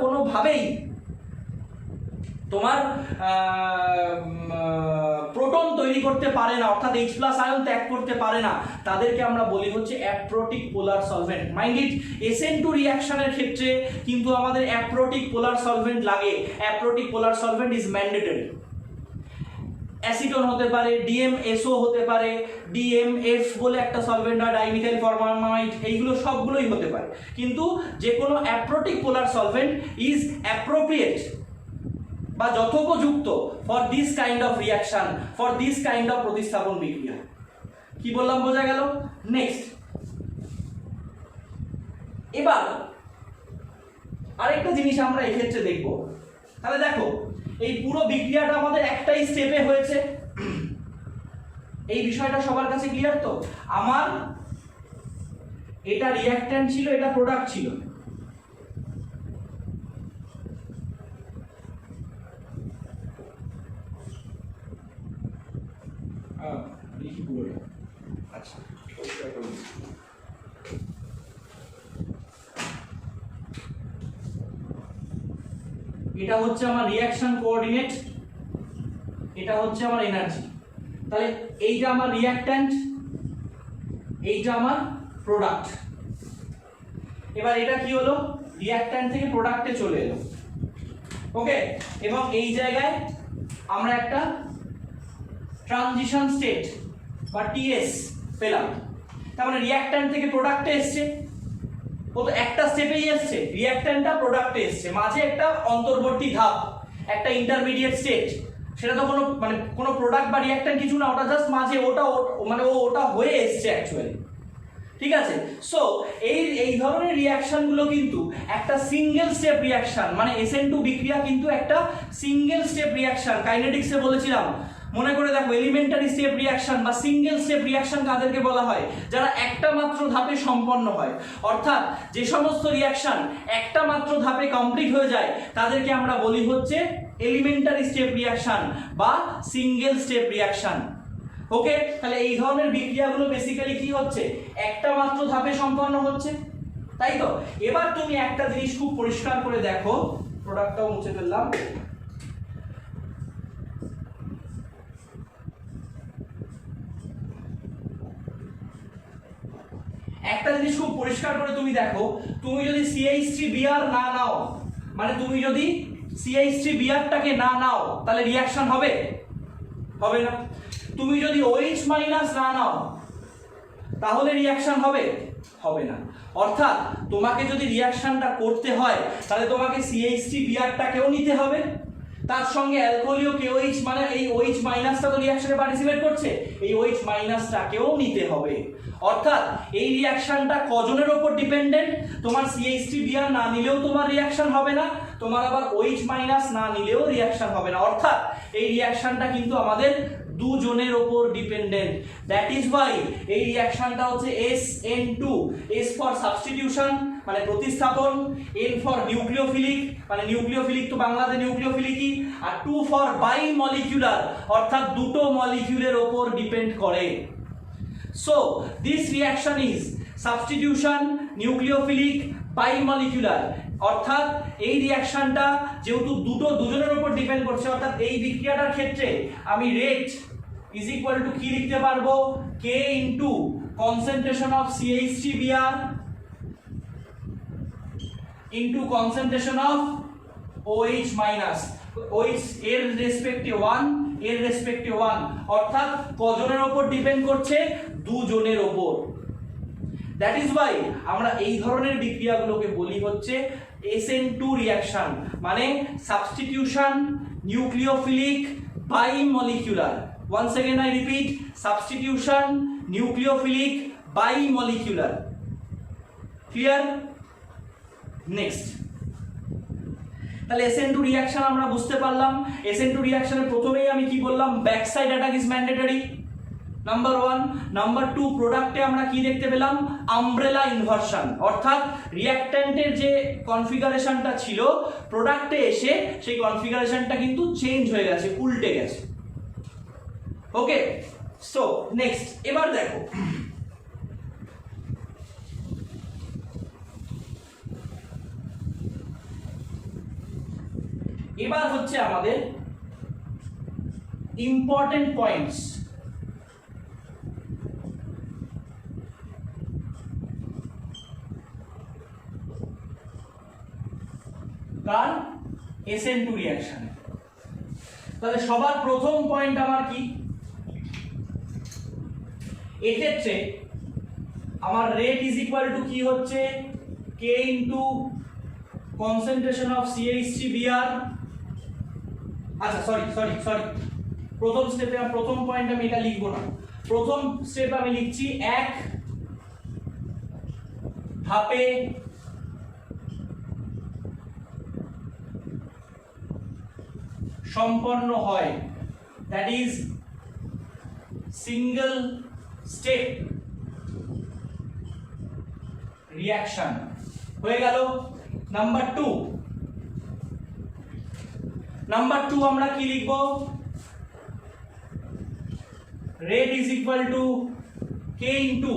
কোনোভাবেই তোমার প্রোটন তৈরি করতে পারে না, অর্থাৎ H+ আয়ন ত্যাগ করতে পারে না, তাদেরকে আমরা বলি হচ্ছে aprotic polar solvent. Mind it, SN2 রিঅ্যাকশনের ক্ষেত্রে কিন্তু আমাদের অ্যাপ্রোটিক পোলার সলভেন্ট লাগে। অ্যাপ্রোটিক polar solvent is mandatory. Acetone হতে পারে, ডিএমএসও হতে পারে, ডিএমএফ বলে একটা সলভেন্ট হয়, ডাইমিথাইল ফরমালডিহাইড, এইগুলো সবগুলোই হতে পারে। কিন্তু যে কোনো অ্যাপ্রোটিক পোলার সলভেন্ট ইজ অ্যাপ্রোপ্রিয়েট বা যথোপযুক্ত for this kind of reaction, for this kind of প্রতিস্থাপন বিক্রিয়া। কি বললাম বোঝা গেল? নেক্সট, এবার আরেকটা জিনিস আমরা এক্ষেত্রে দেখব। তাহলে দেখো, এই পুরো বিক্রিয়াটা আমাদের একটাই স্টেপে হয়েছে, এই বিষয়টা সবার কাছে ক্লিয়ার তো? আমার এটা রিঅ্যাকট্যান্ট ছিল, এটা প্রোডাক্ট ছিল। লিখি পুরোটা। আচ্ছা, এটা হচ্ছে আমার রিঅ্যাকশন কোঅর্ডিনেট, এটা হচ্ছে আমার এনার্জি। তাহলে এইটা আমার রিঅ্যাকট্যান্ট, এইটা আমার প্রোডাক্ট। এবার এটা কি হলো? রিঅ্যাকট্যান্ট থেকে প্রোডাক্টে চলে এলো। ওকে, এবং এই জায়গায় আমরা একটা ট্রানজিশন স্টেট বা টিএস পেলাম। তার মানে রিঅ্যাকট্যান্ট থেকে প্রোডাক্টে এসছে, ও তো একটা স্টেপেই এসছে, রিঅ্যাকট্যান্টটা প্রোডাক্টে এসছে, মাঝে একটা অন্তর্বর্তী ধাপ, একটা ইন্টারমিডিয়েট স্টেট। সেটা তো কোনো প্রোডাক্ট বা রিঅ্যাকট্যান্ট কিছু না, ওটা জাস্ট মাঝে ওটা হয়ে এসছে অ্যাকচুয়ালি। ঠিক আছে? সো এই ধরনের রিঅ্যাকশনগুলো কিন্তু একটা সিঙ্গেল স্টেপ রিঅ্যাকশন, মানে SN2 বিক্রিয়া কিন্তু একটা সিঙ্গেল স্টেপ রিঅ্যাকশন। কাইনেটিক্সে বলেছিলাম, মনে করে দেখো, এলিমেন্টারি স্টেপ রিঅ্যাকশন বা সিঙ্গেল স্টেপ রিঅ্যাকশন কাদেরকে বলা হয়? যারা একটা মাত্র ধাপে সম্পন্ন হয়। অর্থাৎ যে সমস্ত রিঅ্যাকশন একটা মাত্র ধাপে কমপ্লিট হয়ে যায় তাদেরকে আমরা বলি হচ্ছে এলিমেন্টারি স্টেপ রিঅ্যাকশন বা সিঙ্গেল স্টেপ রিঅ্যাকশন। ওকে, তাহলে এই ধরনের বিক্রিয়াগুলো বেসিক্যালি কি হচ্ছে? একটা মাত্র ধাপে সম্পন্ন হচ্ছে, তাই তো? এবার তুমি একটা জিনিস খুব পরিষ্কার করে দেখো, প্রোডাক্টটাও মুছে ফেললাম। একটা জিনিস খুব পরিষ্কার করে তুমি দেখো, তুমি যদি CH3Br না নাও, মানে তুমি যদি CH3Brটাকে না নাও, তাহলে রিঅ্যাকশন হবে? হবে না। তুমি যদি OH- না নাও, তাহলে রিঅ্যাকশন হবে? হবে না। অর্থাৎ তোমাকে যদি রিঅ্যাকশনটা করতে হয়, তাহলে তোমাকে CH3Brটাকেও নিতে হবে, তার সঙ্গে অ্যালকোহলীয় KOH, মানে এই OH- তো রিঅ্যাকশনে পার্টিসিপেট করছে, এই OH- নিতে হবে। অর্থাৎ এই রিঅ্যাকশনটা কজনের উপর ডিপেন্ডেন্ট? তোমার CH3Br না নিলেও তোমার রিঅ্যাকশন হবে না, তোমার আবার OH- না নিলেও রিঅ্যাকশন হবে না। অর্থাৎ এই রিঅ্যাকশনটা কিন্তু আমাদের দুজনের উপর ডিপেন্ডেন্ট। দ্যাট ইজ ওয়াই এই রিঅ্যাকশনটা হচ্ছে SN2, S ফর সাবস্টিটিউশন মানে প্রতিস্থাপন, N ফর নিউক্লিওফিলিক মানে নিউক্লিওফিলিক তো বাংলাতে নিউক্লিওফিলিকই, আর 2 ফর বাই মলিকিউলার অর্থাৎ দুটো মলিকিউলের উপর ডিপেন্ড করে। So this reaction is substitution, nucleophilic, bimolecular. অর্থাৎ এই রিঅ্যাকশনটা যেহেতু দুজনের উপর ডিপেন্ড করছে, অর্থাৎ এই বিক্রিয়াটার ক্ষেত্রে আমি রেট ইজ ইকুয়াল টু কি লিখতে পারবো? K into concentration of CH3Br into concentration of OH-, OH এর রেসপেক্টে 1, এর রেসপেক্টে 1, অর্থাৎ কজনের উপর ডিপেন্ড করছে? দুজনের উপর। দ্যাট ইজ ওয়াই আমরা এই ধরনের বিক্রিয়াগুলোকে বলি হচ্ছে SN2 রিঅ্যাকশন, মানে substitution, nucleophilic, bimolecular. Once again I repeat, substitution, nucleophilic, bimolecular. Clear? Next, তাহলে SN2 রিঅ্যাকশন আমরা বুঝতে পারলাম। SN2 রিঅ্যাকশনের প্রথমেই আমি কি বললাম? Back side attack is mandatory, number 1। Number 2, প্রোডাক্টে আমরা কি দেখতে পেলাম? আমব্রেলা ইনভার্সন, অর্থাৎ রিঅ্যাকট্যান্টের যে কনফিগারেশনটা ছিল প্রোডাক্টে এসে সেই কনফিগারেশনটা কিন্তু চেঞ্জ হয়ে গেছে, উল্টে গেছে। ওকে, সো নেক্সট, এবার দেখো এবার হচ্ছে আমাদের ইম্পর্টেন্ট পয়েন্টস। কার? SN2 reaction. তাহলে সবার প্রথম পয়েন্ট আমার কি, এক্ষেত্রে আমার রেট ইজ ইকুয়াল টু কি হচ্ছে K into concentration of CH3Br। আচ্ছা সরি প্রথম স্টেপে প্রথম পয়েন্ট আমি এটা লিখবো না, প্রথম স্টেপ আমি লিখছি এক ধাপে সম্পন্ন হয়, that is single step reaction হয়ে গেল। নাম্বার টু আমরা কি লিখব, rate is equal to K into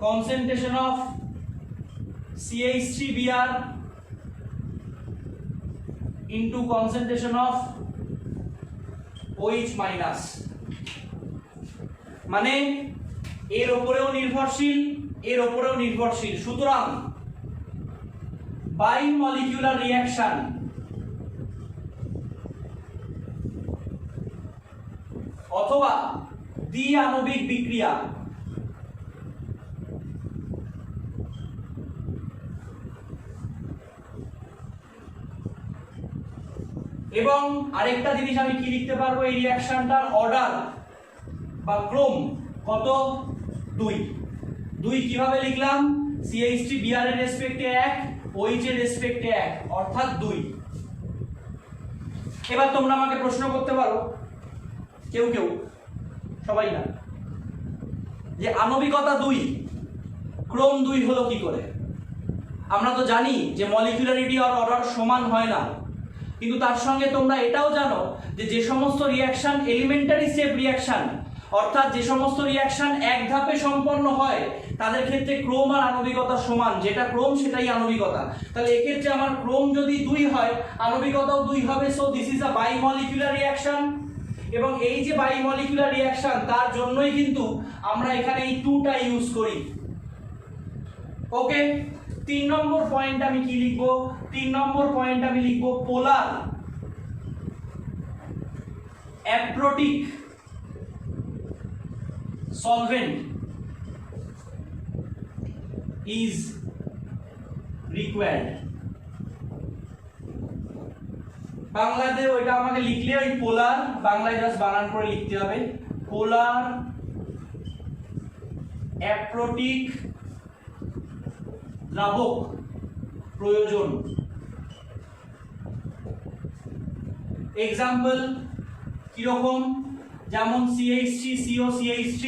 concentration of CH3Br into concentration of OH minus, মানে এর উপরেও নির্ভরশীল এর উপরেও নির্ভরশীল, সুতরাং বাই মলিকিউলার রিঅ্যাকশন অথবা দ্বি আণবিক বিক্রিয়া এবং আরেকটা জিনিস আমি কি লিখতে পারবো, এই রিঅ্যাকশনটার অর্ডার বা ক্রম কত, 2 কিভাবে লিখলাম, CH3Br এর রেসপেক্টে 1, OH এর রেসপেক্টে 1, অর্থাৎ 2। এবার তোমরা আমাকে প্রশ্ন করতে পারো, কেউ সবাই না, যে আণবিকতা 2 ক্রম 2 হলো কি করে? আমরা তো জানি যে মলিকুলারিটি আর অর্ডার সমান হয় না, কিন্তু তার সঙ্গে তোমরা এটাও জানো যে সমস্ত রিঅ্যাকশন এলিমেন্টারি স্টেপ রিঅ্যাকশন, অর্থাৎ যে সমস্ত রিঅ্যাকশন এক ধাপে সম্পন্ন হয় তাদের ক্ষেত্রে ক্রম আর আণবিকতা সমান, যেটা ক্রম সেটাই আণবিকতা। তাহলে এক্ষেত্রে আমার ক্রম যদি 2 হয় আণবিকতাও 2 হবে, so this is a bimolecular reaction. এবং এই যে বাইমলিকুলার রিঅ্যাকশন তার জন্যই কিন্তু আমরা এখানে এই 2টা ইউজ করি। ওকে, 3 নম্বর পয়েন্ট আমি কি লিখব, 3 নম্বর পয়েন্ট আমি লিখব পোলার অ্যাপ্রোটিক solvent is required। বাংলাতে ওইটা আমাকে লিখলে ওই পোলার, বাংলায় জাস্ট বানান করে লিখতে হবে, পোলার অ্যাপ্রোটিক দ্রাবক প্রয়োজন। এক্সাম্পল কিরকম, যেমন CH3COCH3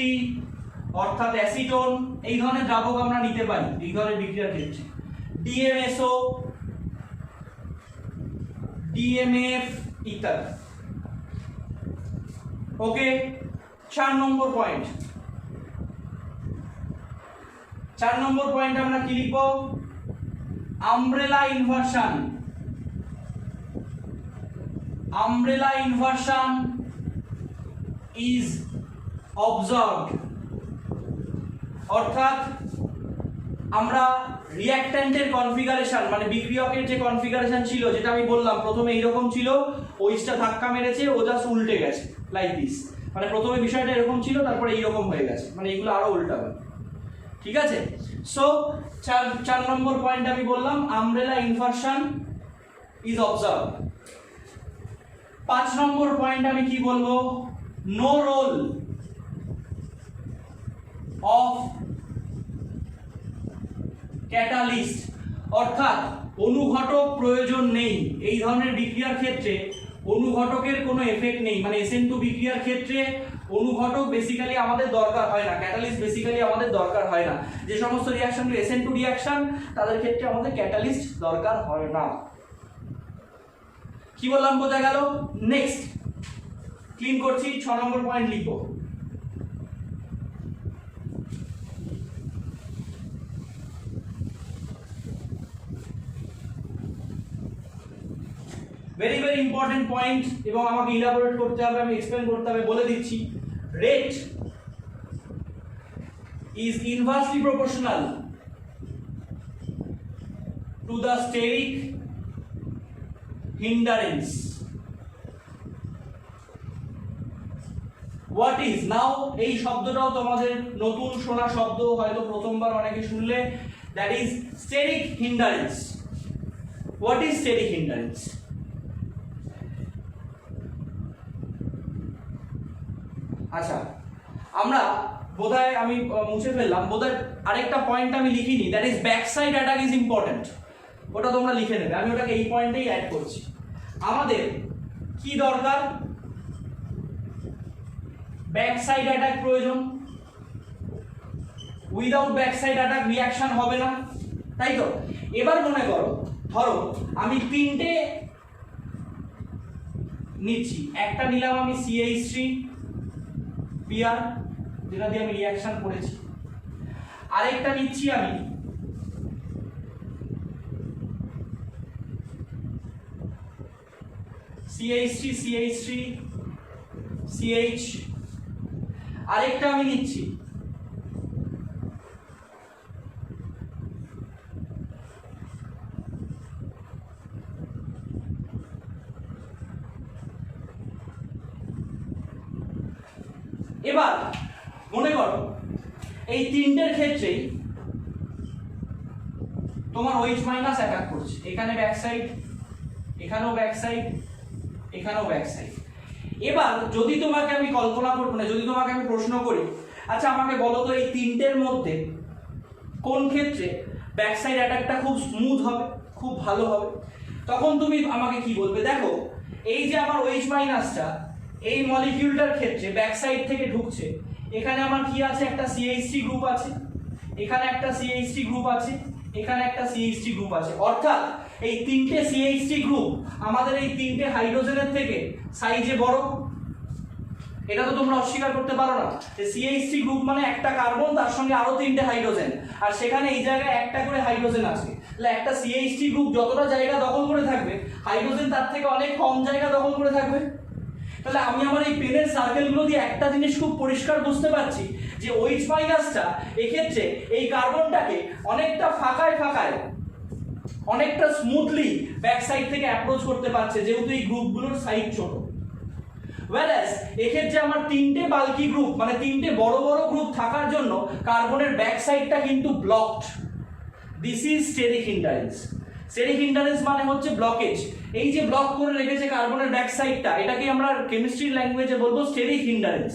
অর্থাৎ অ্যাসিটোন, এই ধরনের দ্রাবক আমরা নিতে পারি এই ধরনের বিক্রিয়ার ক্ষেত্রে, DMSO, DMF ইত্যাদি। ওকে, 4 নম্বর পয়েন্ট আমরা কি লিখব, আমব্রেলা ইনভার্সন is observed, অর্থাৎ আমরা রিঅ্যাকট্যান্টের কনফিগারেশন মানে বিক্রিয়কের যে কনফিগারেশন ছিল, যেটা আমি বললাম প্রথমে এইরকম ছিল, ওইটা ধাক্কা মেরেছে, ও জাস্ট উল্টে গেছে লাইক দিস, মানে প্রথমে বিষয়টা এরকম ছিল তারপরে এইরকম হয়ে গেছে, মানে এগুলো আরো উল্টাবে। ঠিক আছে, সো 4 নম্বর পয়েন্ট আমি বললাম umbrella inversion is observe. 5 number point আমি কি বলবো, নো রোল অফ ক্যাটালিস্ট, অর্থাৎ অনুঘটক প্রয়োজন নেই এই ধরনের বিক্রিয়ার ক্ষেত্রে, অনুঘটকের কোনো এফেক্ট নেই, মানে SN2 বিক্রিয়ার ক্ষেত্রে অনুঘটক বেসিক্যালি আমাদের দরকার হয় না, ক্যাটালিস্ট বেসিক্যালি আমাদের দরকার হয় না। যে সমস্ত রিঅ্যাকশনগুলো SN2 রিঅ্যাকশন তাদের ক্ষেত্রে আমাদের ক্যাটালিস্ট দরকার হয় না। কি বললাম বোঝা গেল? নেক্সট ক্লিন করছি, 6 নম্বর পয়েন্ট লিখবো, ভেরি ভেরি ইম্পর্টেন্ট পয়েন্ট, এবং আমাকে ইলাবোরেট করতে হবে, আমি এক্সপ্লেন করতে হবে, বলে দিচ্ছি। Rate is inversely proportional to the steric hindrance what is now, এই শব্দটাও তোমাদের নতুন শোনা শব্দ, হয়তো প্রথমবার অনেকে শুনলে। That is steric hindrance. What is steric hindrance? আচ্ছা, আমরা বোধহয় আমি মুছে ফেললাম, বোধহয় আরেকটা পয়েন্ট আমি লিখিনি, that is back side attack is important. ওটা তোমরা লিখে নেবে, আমি ওটাকে এই পয়েন্টেই অ্যাড করছি। আমাদের কি দরকার? ব্যাক সাইড অ্যাটাক প্রয়োজন। Without back side attack reaction হবে না, তাই তো? এবার মনে করো, ধরো আমি তিনটে নিচ্ছি, একটা নিলাম আমি CH3 Br, যেটা দিয়ে আমি রিঅ্যাকশন করেছি। আরেকটা নিচ্ছি আমি CH3 CH3 CH, আরেকটা আমি নিচ্ছি এবার মনে করো এই তিনটের ক্ষেত্রেই তোমার OH মাইনাস অ্যাটাক করছে। এখানে ব্যাক সাইড, এখানেও ব্যাক সাইড, এখানেও ব্যাক সাইড। এবার যদি তোমাকে আমি কল্পনা করবো না, যদি তোমাকে আমি প্রশ্ন করি, আচ্ছা আমাকে বলো তো এই তিনটের মধ্যে কোন ক্ষেত্রে ব্যাক সাইড অ্যাটাকটা খুব স্মুথ হবে, খুব ভালো হবে, তখন তুমি আমাকে কি বলবে? দেখো এই যে আমার OH মাইনাসটা এই মলিকিউলটার ক্ষেত্রে ব্যাক সাইড থেকে ঢুকছে, এখানে আমার কি আছে? একটা CH3 গ্রুপ আছে, এখানে একটা CH3 গ্রুপ আছে, এখানে একটা CH3 গ্রুপ আছে। অর্থাৎ এই তিনটে CH3 গ্রুপ আমাদের এই তিনটে হাইড্রোজেনের থেকে সাইজে বড়। এটা তো তোমরা অস্বীকার করতে পারো না যে CH3 গ্রুপ মানে একটা কার্বন, তার সঙ্গে আরো তিনটে হাইড্রোজেন, আর সেখানে এই জায়গায় একটা করে হাইড্রোজেন আছে। তাহলে একটা CH3 গ্রুপ যতটা জায়গা দখল করে থাকবে, হাইড্রোজেন তার থেকে অনেক কম জায়গা দখল করে থাকবে। তাহলে আমি আমার এই পেনের সার্কেলগুলো দিয়ে একটা জিনিস খুব পরিষ্কার বুঝতে পারছি যে OH মাইনাসটা এক্ষেত্রে এই কার্বনটাকে অনেকটা ফাঁকায় ফাঁকায়, অনেকটা স্মুথলি ব্যাক সাইড থেকে অ্যাপ্রোচ করতে পারছে, যেহেতু এই গ্রুপগুলোর সাইজ ছোট। whereas এক্ষেত্রে আমার তিনটে বাল্কি গ্রুপ, মানে তিনটে বড় বড় গ্রুপ থাকার জন্য কার্বনের ব্যাক সাইডটা কিন্তু blocked. This is steric hindrance. Steric hindrance মানে হচ্ছে ব্লকেজ। এই যে ব্লক করে রেখেছে কার্বনের ব্যাক সাইডটা, এটাকে আমরা কেমিস্ট্রির ল্যাঙ্গুয়েজে বলবো স্টেরিক হিন্ডারেন্স।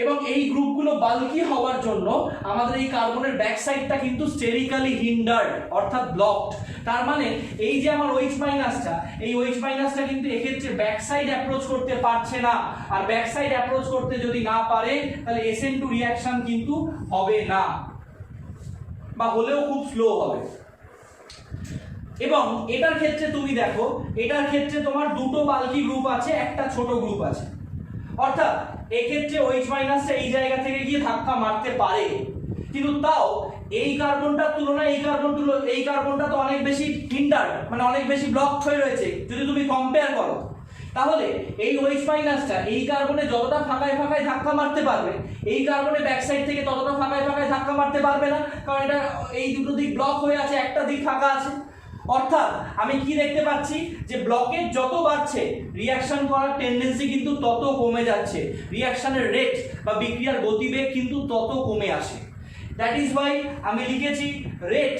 এবং এই গ্রুপগুলো বাল্কি হওয়ার জন্য আমাদের এই কার্বনের ব্যাক সাইডটা কিন্তু স্টেরিক্যালি হিন্ডার্ড, অর্থাৎ ব্লকড। তার মানে এই যে আমার OH মাইনাসটা, এই OH মাইনাসটা কিন্তু এক্ষেত্রে ব্যাক সাইড অ্যাপ্রোচ করতে পারছে না। আর ব্যাক সাইড অ্যাপ্রোচ করতে যদি না পারে, তাহলে SN2 রিঅ্যাকশন কিন্তু হবে না, বা হলেও খুব স্লো হবে। এবং এটার ক্ষেত্রে তুমি দেখো, এটার ক্ষেত্রে তোমার দুটো বাল্কি গ্রুপ আছে, একটা ছোট গ্রুপ আছে। অর্থাৎ এক্ষেত্রে OH মাইনাসটা এই জায়গা থেকে গিয়ে ধাক্কা মারতে পারে, কিন্তু তাও এই কার্বনটার তুলনায় এই কার্বনটা তো অনেক বেশি হিন্ডার্ড, মানে অনেক বেশি ব্লক হয়ে রয়েছে যদি তুমি কম্পেয়ার করো। তাহলে এই OH মাইনাসটা এই কার্বনে যতটা ফাঁকায় ফাঁকায় ধাক্কা মারতে পারবে, এই কার্বনের ব্যাক সাইড থেকে ততটা ফাঁকায় ফাঁকায় ধাক্কা মারতে পারবে না, কারণ এটা এই দুটো দিক ব্লক হয়ে আছে, একটা দিক ফাঁকা আছে। অর্থাৎ আমি কি দেখতে পাচ্ছি যে ব্লকেজ যত বাড়ছে, রিঅ্যাকশন করার টেন্ডেন্সি কিন্তু তত কমে যাচ্ছে, রিঅ্যাকশনের রেট বা বিক্রিয়ার গতিবেগ কিন্তু তত কমে আসে। দ্যাট ইজ ওয়াই আমি লিখেছি রেট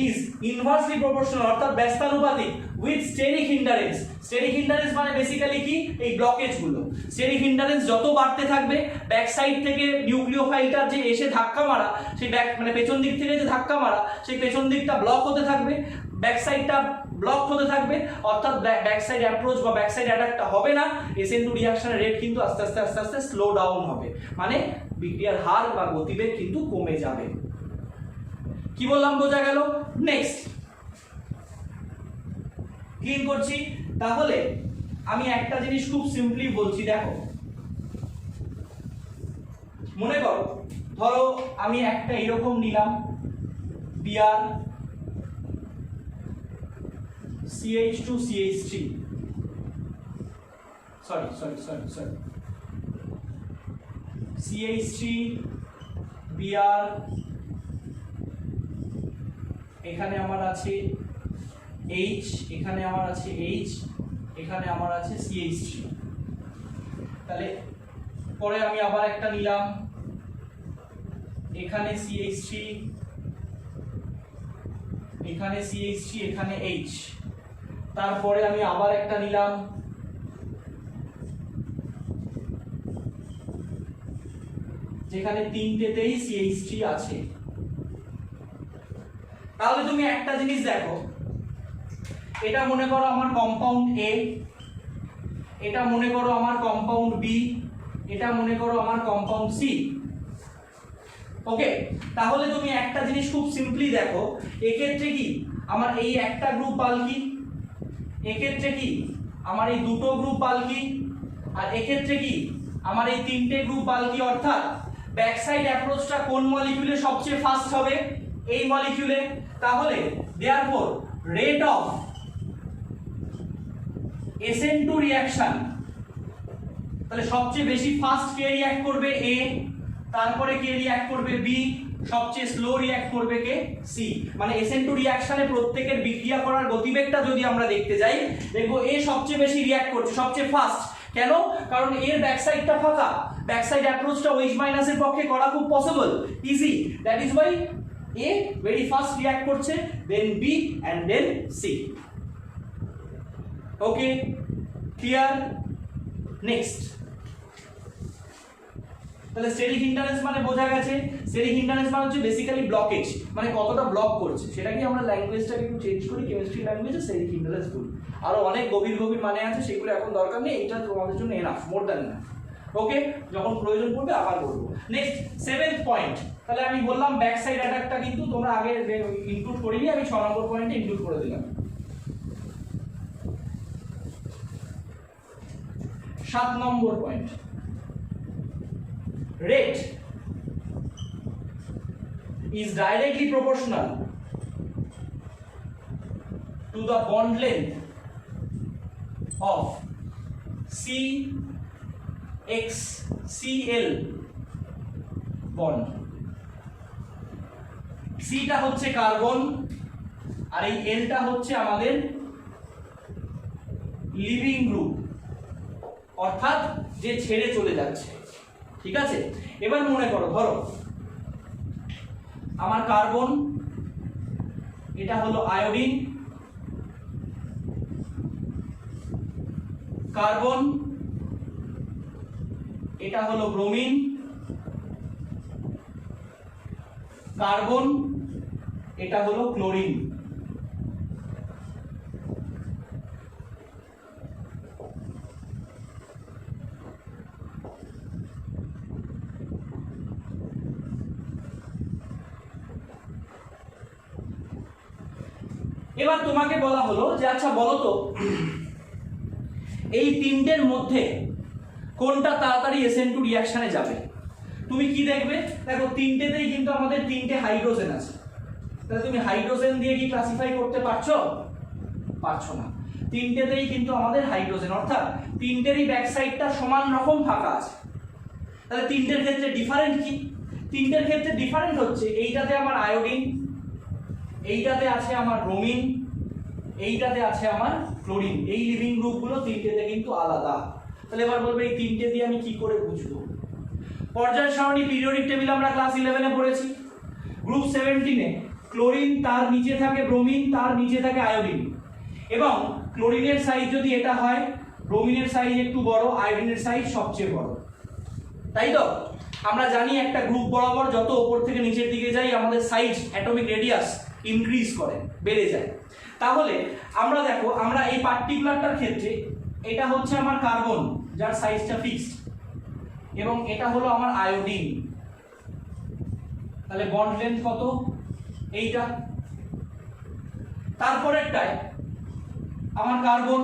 ইজ ইনভার্সলি প্রপোর্শনাল, অর্থাৎ ব্যস্তানুপাতিক with steric hindrance. Steric hindrance মানে বেসিক্যালি কি? এই ব্লকেজগুলো। স্টেরিক হিন্ডারেন্স যত বাড়তে থাকবে, ব্যাক সাইড থেকে নিউক্লিওফাইলটার যে এসে ধাক্কা মারা, সেই ব্যাক মানে পেছন দিক থেকে যে ধাক্কা মারা, সেই পেছন দিকটা ব্লক হতে থাকবে, ব্যাক সাইডটা ব্লক হতে থাকবে, অর্থাৎ ব্যাক সাইড অ্যাপ্রোচ বা ব্যাক সাইড অ্যাটাকটা হবে না। SN2 রিঅ্যাকশনের রেট কিন্তু আস্তে আস্তে আস্তে আস্তে স্লো ডাউন হবে, মানে বিক্রিয়ার হার বা গতিবেগ কিন্তু কমে যাবে। কি বললাম বোঝা গেল? নেক্সট ক্লিন করছি। তাহলে আমি একটা জিনিস খুব সিম্পলি বলছি, দেখো মনে করো, ধরো আমি একটা এরকম নিলাম Br CH2 CH3, sorry CH3 Br, এখানে আমার আছে H, এখানে আমার আছে H, এখানে আমার আছে CH3। তাহলে পরে আমি আবার একটা নিলাম, এখানে CH3, এখানে CH3, এখানে H। তারপরে আমি আবার একটা নিলাম, যেখানে তিনটেতেই CH3 আছে। তাহলে তুমি একটা জিনিস দেখো, এটা মনে করো আমার কম্পাউন্ড A, এটা মনে করো আমার কম্পাউন্ড B, এটা মনে করো আমার কম্পাউন্ড C। ওকে, তাহলে তুমি একটা জিনিস খুব সিম্পলি দেখো, এক্ষেত্রে কি আমার এই একটা গ্রুপ বাল্কি, এক্ষেত্রে কি আমার এই দুটো গ্রুপ বাল্কি, আর এক্ষেত্রে কি আমার এই তিনটে গ্রুপ বাল্কি। অর্থাৎ ব্যাকসাইড অ্যাপ্রোচটা কোন মলিকিউলে সবচেয়ে ফাস্ট হবে? এই মলিকিউলে। তাহলে therefore rate of SN2 reaction, তাহলে সবচেয়ে বেশি ফাস্ট কে রিঅ্যাক্ট করবে A, তারপরে কে রিঅ্যাক্ট করবে B, সবচেয়ে স্লো রিঅ্যাক্ট করবে কে C। মানে SN2 রিঅ্যাকশনে প্রত্যেকের বিক্রিয়া করার গতিবেগটা যদি আমরা দেখতে যাই, দেখবো A সবচেয়ে বেশি রিঅ্যাক্ট করছে, সবচেয়ে ফাস্ট। কেন? কারণ এর ব্যাকসাইডটা ফাঁকা, ব্যাকসাইড অ্যাপ্রোচটা OH মাইনাস এর পক্ষে করা খুব possible, easy. That is why A very fast react করছে, then B and then C। Okay, clear? Next, তাহলে স্টেরিক হিন্ডারেন্স মানে বোঝা গেছে। স্টেরিক হিন্ডারেন্স মানে হচ্ছে বেসিক্যালি ব্লকেজ, মানে কতটা ব্লক করছে সেটাকে আমরা ল্যাঙ্গুয়েজটাকে একটু চেঞ্জ করি, কেমিস্ট্রি ল্যাঙ্গুয়েজে স্টেরিক হিন্ডারেন্স বলি। আরো অনেক গভীর গভীর মানে আছে, সেগুলো এখন দরকার নেই, এটা তোমাদের জন্য এনাফ, মোর দ্যান এনাফ। ওকে, যখন প্রয়োজন পড়বে আবার বলবো। নেক্সট 7th পয়েন্ট, তাহলে আমি বললাম ব্যাক সাইড অ্যাটাকটা কিন্তু তোমরা আগে ইনক্লুড করিনি, আমি 6 নম্বর পয়েন্টে ইনক্লুড করে দিলাম। 7 নম্বর point, rate is directly proportional to the bond length of CXCl bond। C টা হচ্ছে কার্বন, আর এই L টা হচ্ছে আমাদের লিভিং গ্রুপ, অর্থাৎ যে ছেড়ে চলে যাচ্ছে। ঠিক আছে, এবার মনে করো, ধরো আমার কার্বন, এটা হলো আয়োডিন, কার্বন, এটা হলো ব্রোমিন, কার্বন, এটা হলো ক্লোরিন। এবার তোমাকে বলা হলো যে আচ্ছা বলো তো, এই তিনটের মধ্যে কোনটা তাড়াতাড়ি SN2 রিঅ্যাকশনে যাবে? তুমি কি দেখবে? দেখো তিনটেতেই কিন্তু আমাদের তিনটে হাইড্রোজেন আছে, তাহলে তুমি হাইড্রোজেন দিয়ে কি ক্লাসিফাই করতে পারছো? পারছো না। তিনটেতেই কিন্তু আমাদের হাইড্রোজেন, অর্থাৎ তিনটেরই ব্যাক সাইডটা সমান রকম ফাঁকা আছে। তাহলে তিনটের ক্ষেত্রে ডিফারেন্ট কি? তিনটের ক্ষেত্রে ডিফারেন্ট হচ্ছে, এইটাতে আমার আয়োডিন, এইটাতে আছে আমার ব্রোমিন, এইটাতে আছে আমার ক্লোরিন। এই লিভিং গ্রুপগুলো তিনটেতে কিন্তু আলাদা। তাহলে এবার বলবে এই তিনটে দিয়ে আমি কি করে বুঝবো? পর্যায় সারণী পিরিয়ডিক টেবিল আমরা ক্লাস 11-এ পড়েছি। গ্রুপ 17-এ ক্লোরিন, তার নিচে থাকে ব্রোমিন, তার নিচে থাকে আয়োডিন, এবং ক্লোরিনের সাইজ যদি এটা হয়, ব্রোমিনের সাইজ একটু বড়, আয়োডিনের সাইজ সবচেয়ে বড়, তাই তো? আমরা জানি একটা গ্রুপ বরাবর যত উপর থেকে নিচের দিকে যাই, আমাদের সাইজ, অ্যাটমিক রেডিয়াস ইনক্রিজ করে, বেড়ে যায়। তাহলে আমরা দেখো, আমরা এই পার্টিকুলারটার ক্ষেত্রে এটা হচ্ছে আমার কার্বন, যার সাইজটা ফিক্সড, এবং এটা হলো আমার আয়োডিন। তাহলে বন্ড লেন্থ কত? এইটা। তারপরেরটায় আমার কার্বন,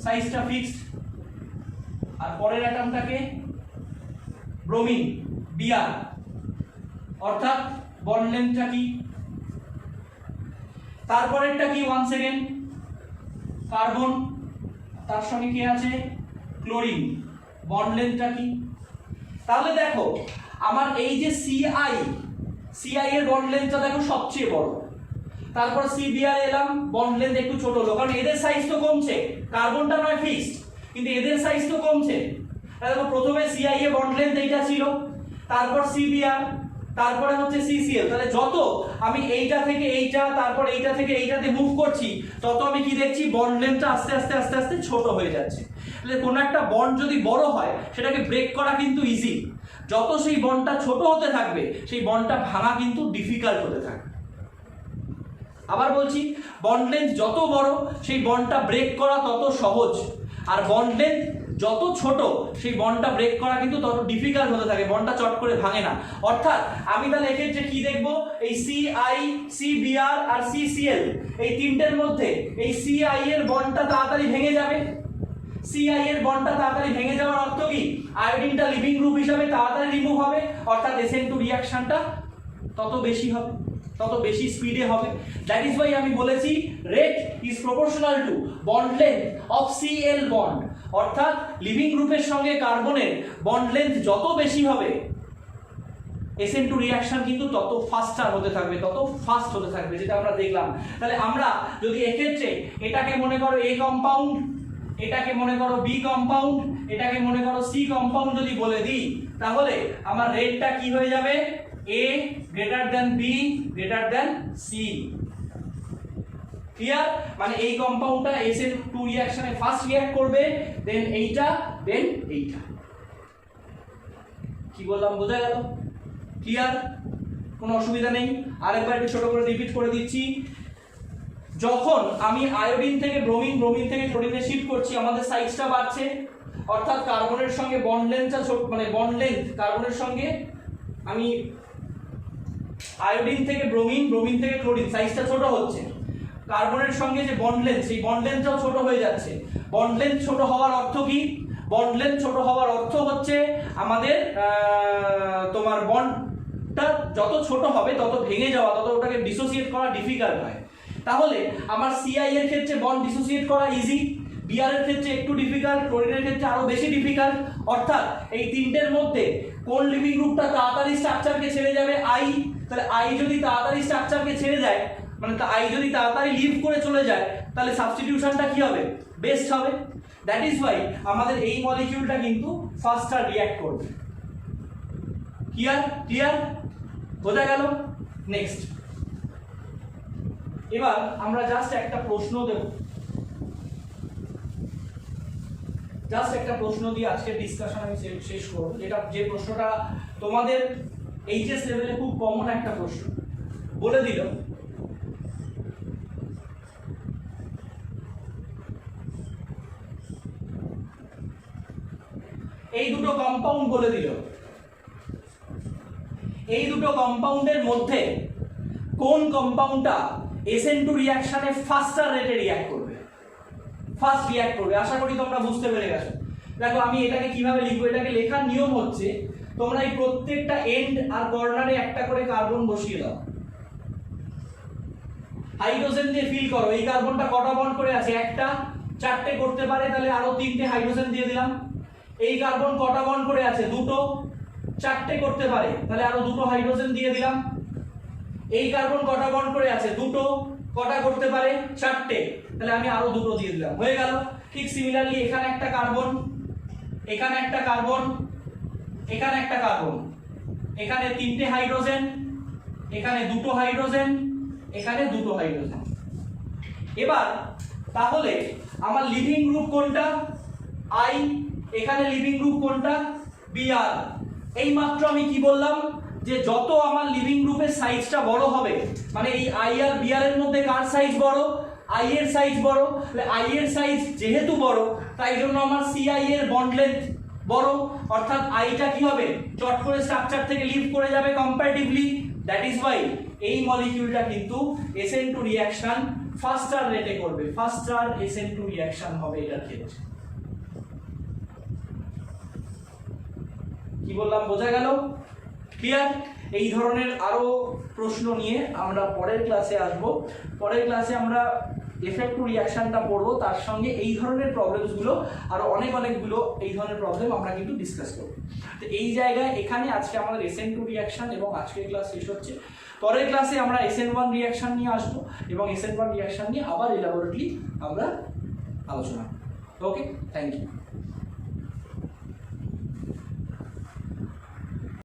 সাইজটা ফিক্সড, আর পরের অ্যাটমটাকে ব্রোমিন, Br, অর্থাৎ বন্ড লেন্থটা কি? তারপরেরটা কি? 1 সেকেন্ড, কার্বন, তার সঙ্গে কি আছে? ক্লোরিন, বন্ড লেন্থটা কি? তাহলে দেখো আমার এই যে CI এর বন্ড লেন্থটা দেখো সবচেয়ে বড়, তারপর CBr এলাম, বন্ড লেন্থ একটু ছোট হলো, কারণ এদের সাইজ তো কমছে, কার্বনটা নয় ফিক্সড, কিন্তু এদের সাইজ তো কমছে। দেখো প্রথমে সিআইএ বন্ড লেন্থ এইটা ছিল, তারপর সিবিআর, তারপরে হচ্ছে সিসিএল। তাহলে যত আমি এইটা থেকে এইটা, তারপর এইটা থেকে এইটাতে মুভ করছি, তত আমি কি দেখছি, বন্ড লেন্থটা আস্তে আস্তে আস্তে আস্তে ছোট হয়ে যাচ্ছে। তাহলে কোনো একটা বন্ড যদি বড় হয় সেটাকে ব্রেক করা কিন্তু ইজি, যত সেই বন্ডটা ছোট হতে থাকবে সেই বন্ডটা ভাঙা কিন্তু ডিফিকাল্ট হতে থাকবে। আবার বলছি, বন্ড লেন্থ যত বড় সেই বন্ডটা ব্রেক করা তত সহজ, আর বন্ড লেন্থ যত ছোট সেই বন্ডটা ব্রেক করা কিন্তু তত ডিফিকাল্ট হতে থাকে, বন্ডটা চট করে ভাঙে না। অর্থাৎ আমি তাহলে এক্ষেত্রে কি দেখবো, এই সিআই, সিবিআর আর সিসিএল এই তিনটের মধ্যে এই সিআই এর বন্ডটা তাড়াতাড়ি ভেঙে যাবে। সিআই এর বন্ডটা তাড়াতাড়ি ভেঙে যাওয়ার অর্থ কি, আয়োডিনটা লিভিং গ্রুপ হিসাবে তাড়াতাড়ি রিমুভ হবে, অর্থাৎ SN2 রিঅ্যাকশনটা তত বেশি হবে, তত বেশি স্পিডে হবে। দ্যাট ইজ ওয়াই আমি বলেছি rate is proportional to bond length of Cl bond, অর্থাৎ লিভিং গ্রুপের সঙ্গে কার্বনের বন্ড লেন্থ যত বেশি হবে SN2 রিঅ্যাকশন কিন্তু তত ফাস্টার হতে থাকবে, তত ফাস্ট হতে থাকবে, যেটা আমরা দেখলাম। তাহলে আমরা যদি এক্ষেত্রে এটাকে মনে করো A কম্পাউন্ড, এটাকে মনে করো B কম্পাউন্ড, এটাকে মনে করো C কম্পাউন্ড যদি বলে দিই, তাহলে আমার রেটটা কি হয়ে যাবে, A greater than B greater than C। Clear? মানে এই কম্পাউন্ডটা SN2 রিঅ্যাকশনে ফার্স্ট রিঅ্যাক্ট করবে, দেন এইটা, দেন এইটা। কি বললাম বোঝা গেল? ক্লিয়ার? কোনো অসুবিধা নেই। আরেকবার একটু ছোট করে রিপিট করে দিচ্ছি, যখন আমি আয়োডিন থেকে ব্রোমিন, ব্রোমিন থেকে ক্লোরিনে শিফট করছি, আমাদের সাইজটা বাড়ছে, অর্থাৎ কার্বনের সঙ্গে বন্ড লেন্থটা ছোট, মানে বন্ড লেন্থ কার্বনের সঙ্গে আমি আয়োডিন থেকে ব্রোমিন, ব্রোমিন থেকে ক্লোরিন, সাইজটা ছোট হচ্ছে। কার্বনের সঙ্গে যে বন্ড লেন্থ, সেই বন্ড লেন্থটাও ছোট হয়ে যাচ্ছে। বন্ড লেন্থ ছোট হওয়ার অর্থ কি, বন্ড লেন্থ ছোট হওয়ার অর্থ হচ্ছে আমাদের তোমার বন্ডটা যত ছোট হবে তত ভেঙে যাওয়া, তত ওটাকে ডিসোসিয়েট করা ডিফিকাল্ট হয়। তাহলে আমার সিআই এর ক্ষেত্রে বন্ড ডিসোসিয়েট করা ইজি, বিআর এর ক্ষেত্রে একটু ডিফিকাল্ট, ক্লোরিনের ক্ষেত্রে আরো বেশি ডিফিকাল্ট। অর্থাৎ এই তিনটের মধ্যে কোন লিভিং গ্রুপটা তাড়াতাড়ি স্ট্রাকচারকে ছেড়ে যাবে, আই। তাহলে আই যদি তাড়াতাড়ি স্ট্রাকচারকে ছেড়ে যায়, মানে আই যদি তাড়াতাড়ি লিভ করে চলে যায়, তাহলে সাবস্টিটিউশনটা কি হবে, বেস্ট হবে। দ্যাট ইজ ওয়াই আমাদের এই মলিকিউলটা কিন্তু ফাস্টার রিঅ্যাক্ট করবে। ক্লিয়ার? ক্লিয়ার? বোঝা গেল? নেক্সট, এবার আমরা জাস্ট একটা প্রশ্ন দেব, জাস্ট একটা প্রশ্ন দিয়ে আজকের ডিসকাশন আমি শেষ করব, যেটা যে প্রশ্নটা তোমাদের এইচএস লেভেলে খুব কমন একটা প্রশ্ন। বলে দিল এই দুটো কম্পাউন্ড, বলে দিল এই দুটো কম্পাউন্ডের মধ্যে কোন কম্পাউন্ডটা SN2 রিঅ্যাকশনে ফাস্টার রেটে রিঅ্যাক্ট করবে, ফার্স্ট রিঅ্যাক্ট করবে। আশা করি তোমরা বুঝতে পেরে গেছো। দেখো আমি এটাকে কিভাবে লিখবো, এটাকে লেখার নিয়ম হচ্ছে, তোমরা এই প্রত্যেকটা এন্ড আর কর্নারে একটা করে কার্বন বসিয়ে দাও, হাইড্রোজেন দিয়ে ফিল করো। এই কার্বনটা কটা বন্ড করে আছে, একটা, চারটে করতে পারে, তাহলে আরো তিনটে হাইড্রোজেন দিয়ে দিলাম। এই কার্বন কটা বন্ড করে আছে, দুটো, চারটে করতে পারে, তাহলে আরো দুটো হাইড্রোজেন দিয়ে দিলাম। এই কার্বন কটা বন্ড করে আছে, দুটো, কটা করতে পারে, চারটে, তাহলে আমি আরো দুটো দিয়ে দিলাম, হয়ে গেল। ঠিক সিমিলারলি এখানে একটা কার্বন, এখানে একটা কার্বন, এখানে একটা কার্বন, এখানে তিনটে হাইড্রোজেন, এখানে দুটো হাইড্রোজেন, এখানে দুটো হাইড্রোজেন। এবার তাহলে আমার লিভিং গ্রুপ কোনটা, আই, এখানে লিভিং গ্রুপ কোনটা, বিআর। এই মাত্র আমি কি বললাম, যে যত আমার লিভিং গ্রুপের সাইজটা বড় হবে, মানে এই আই আর বিআর এর মধ্যে কার সাইজ বড়, আই এর সাইজ বড়। তাহলে আই এর সাইজ যেহেতু বড়, তাই জন্য আমার সিআই এর বন্ড লেন্থ বড়, অর্থাৎ আইটা কি হবে, চট করে স্ট্রাকচার থেকে লিভ করে যাবে কম্পারেটিভলি। দ্যাট ইজ ওয়াই এই মলিকিউলটা কিন্তু SN2 রিঅ্যাকশন ফাস্টার রেটে করবে, ফাস্টার SN2 রিঅ্যাকশন হবে এটার ক্ষেত্রে। কি বললাম বোঝা গেল? ক্লিয়ার? এই ধরনের আরো প্রশ্ন নিয়ে আমরা পরের ক্লাসে আসব। পরের ক্লাসে আমরা এফেক্ট টু রিঅ্যাকশনটা পড়বো, তার সঙ্গে এই ধরনের প্রবলেমসগুলো আরো অনেকগুলো এই ধরনের প্রবলেম আমরা কিন্তু ডিসকাস করব। তো এই জায়গায় এখানে আজকে আমাদের SN2 রিঅ্যাকশন এবং আজকের ক্লাস শেষ হচ্ছে। পরের ক্লাসে আমরা SN1 রিঅ্যাকশন নিয়ে আসবো এবং SN1 রিঅ্যাকশন নিয়ে আবার ইলাবোরেটলি আমরা আলোচনা করব। ওকে, থ্যাংক ইউ।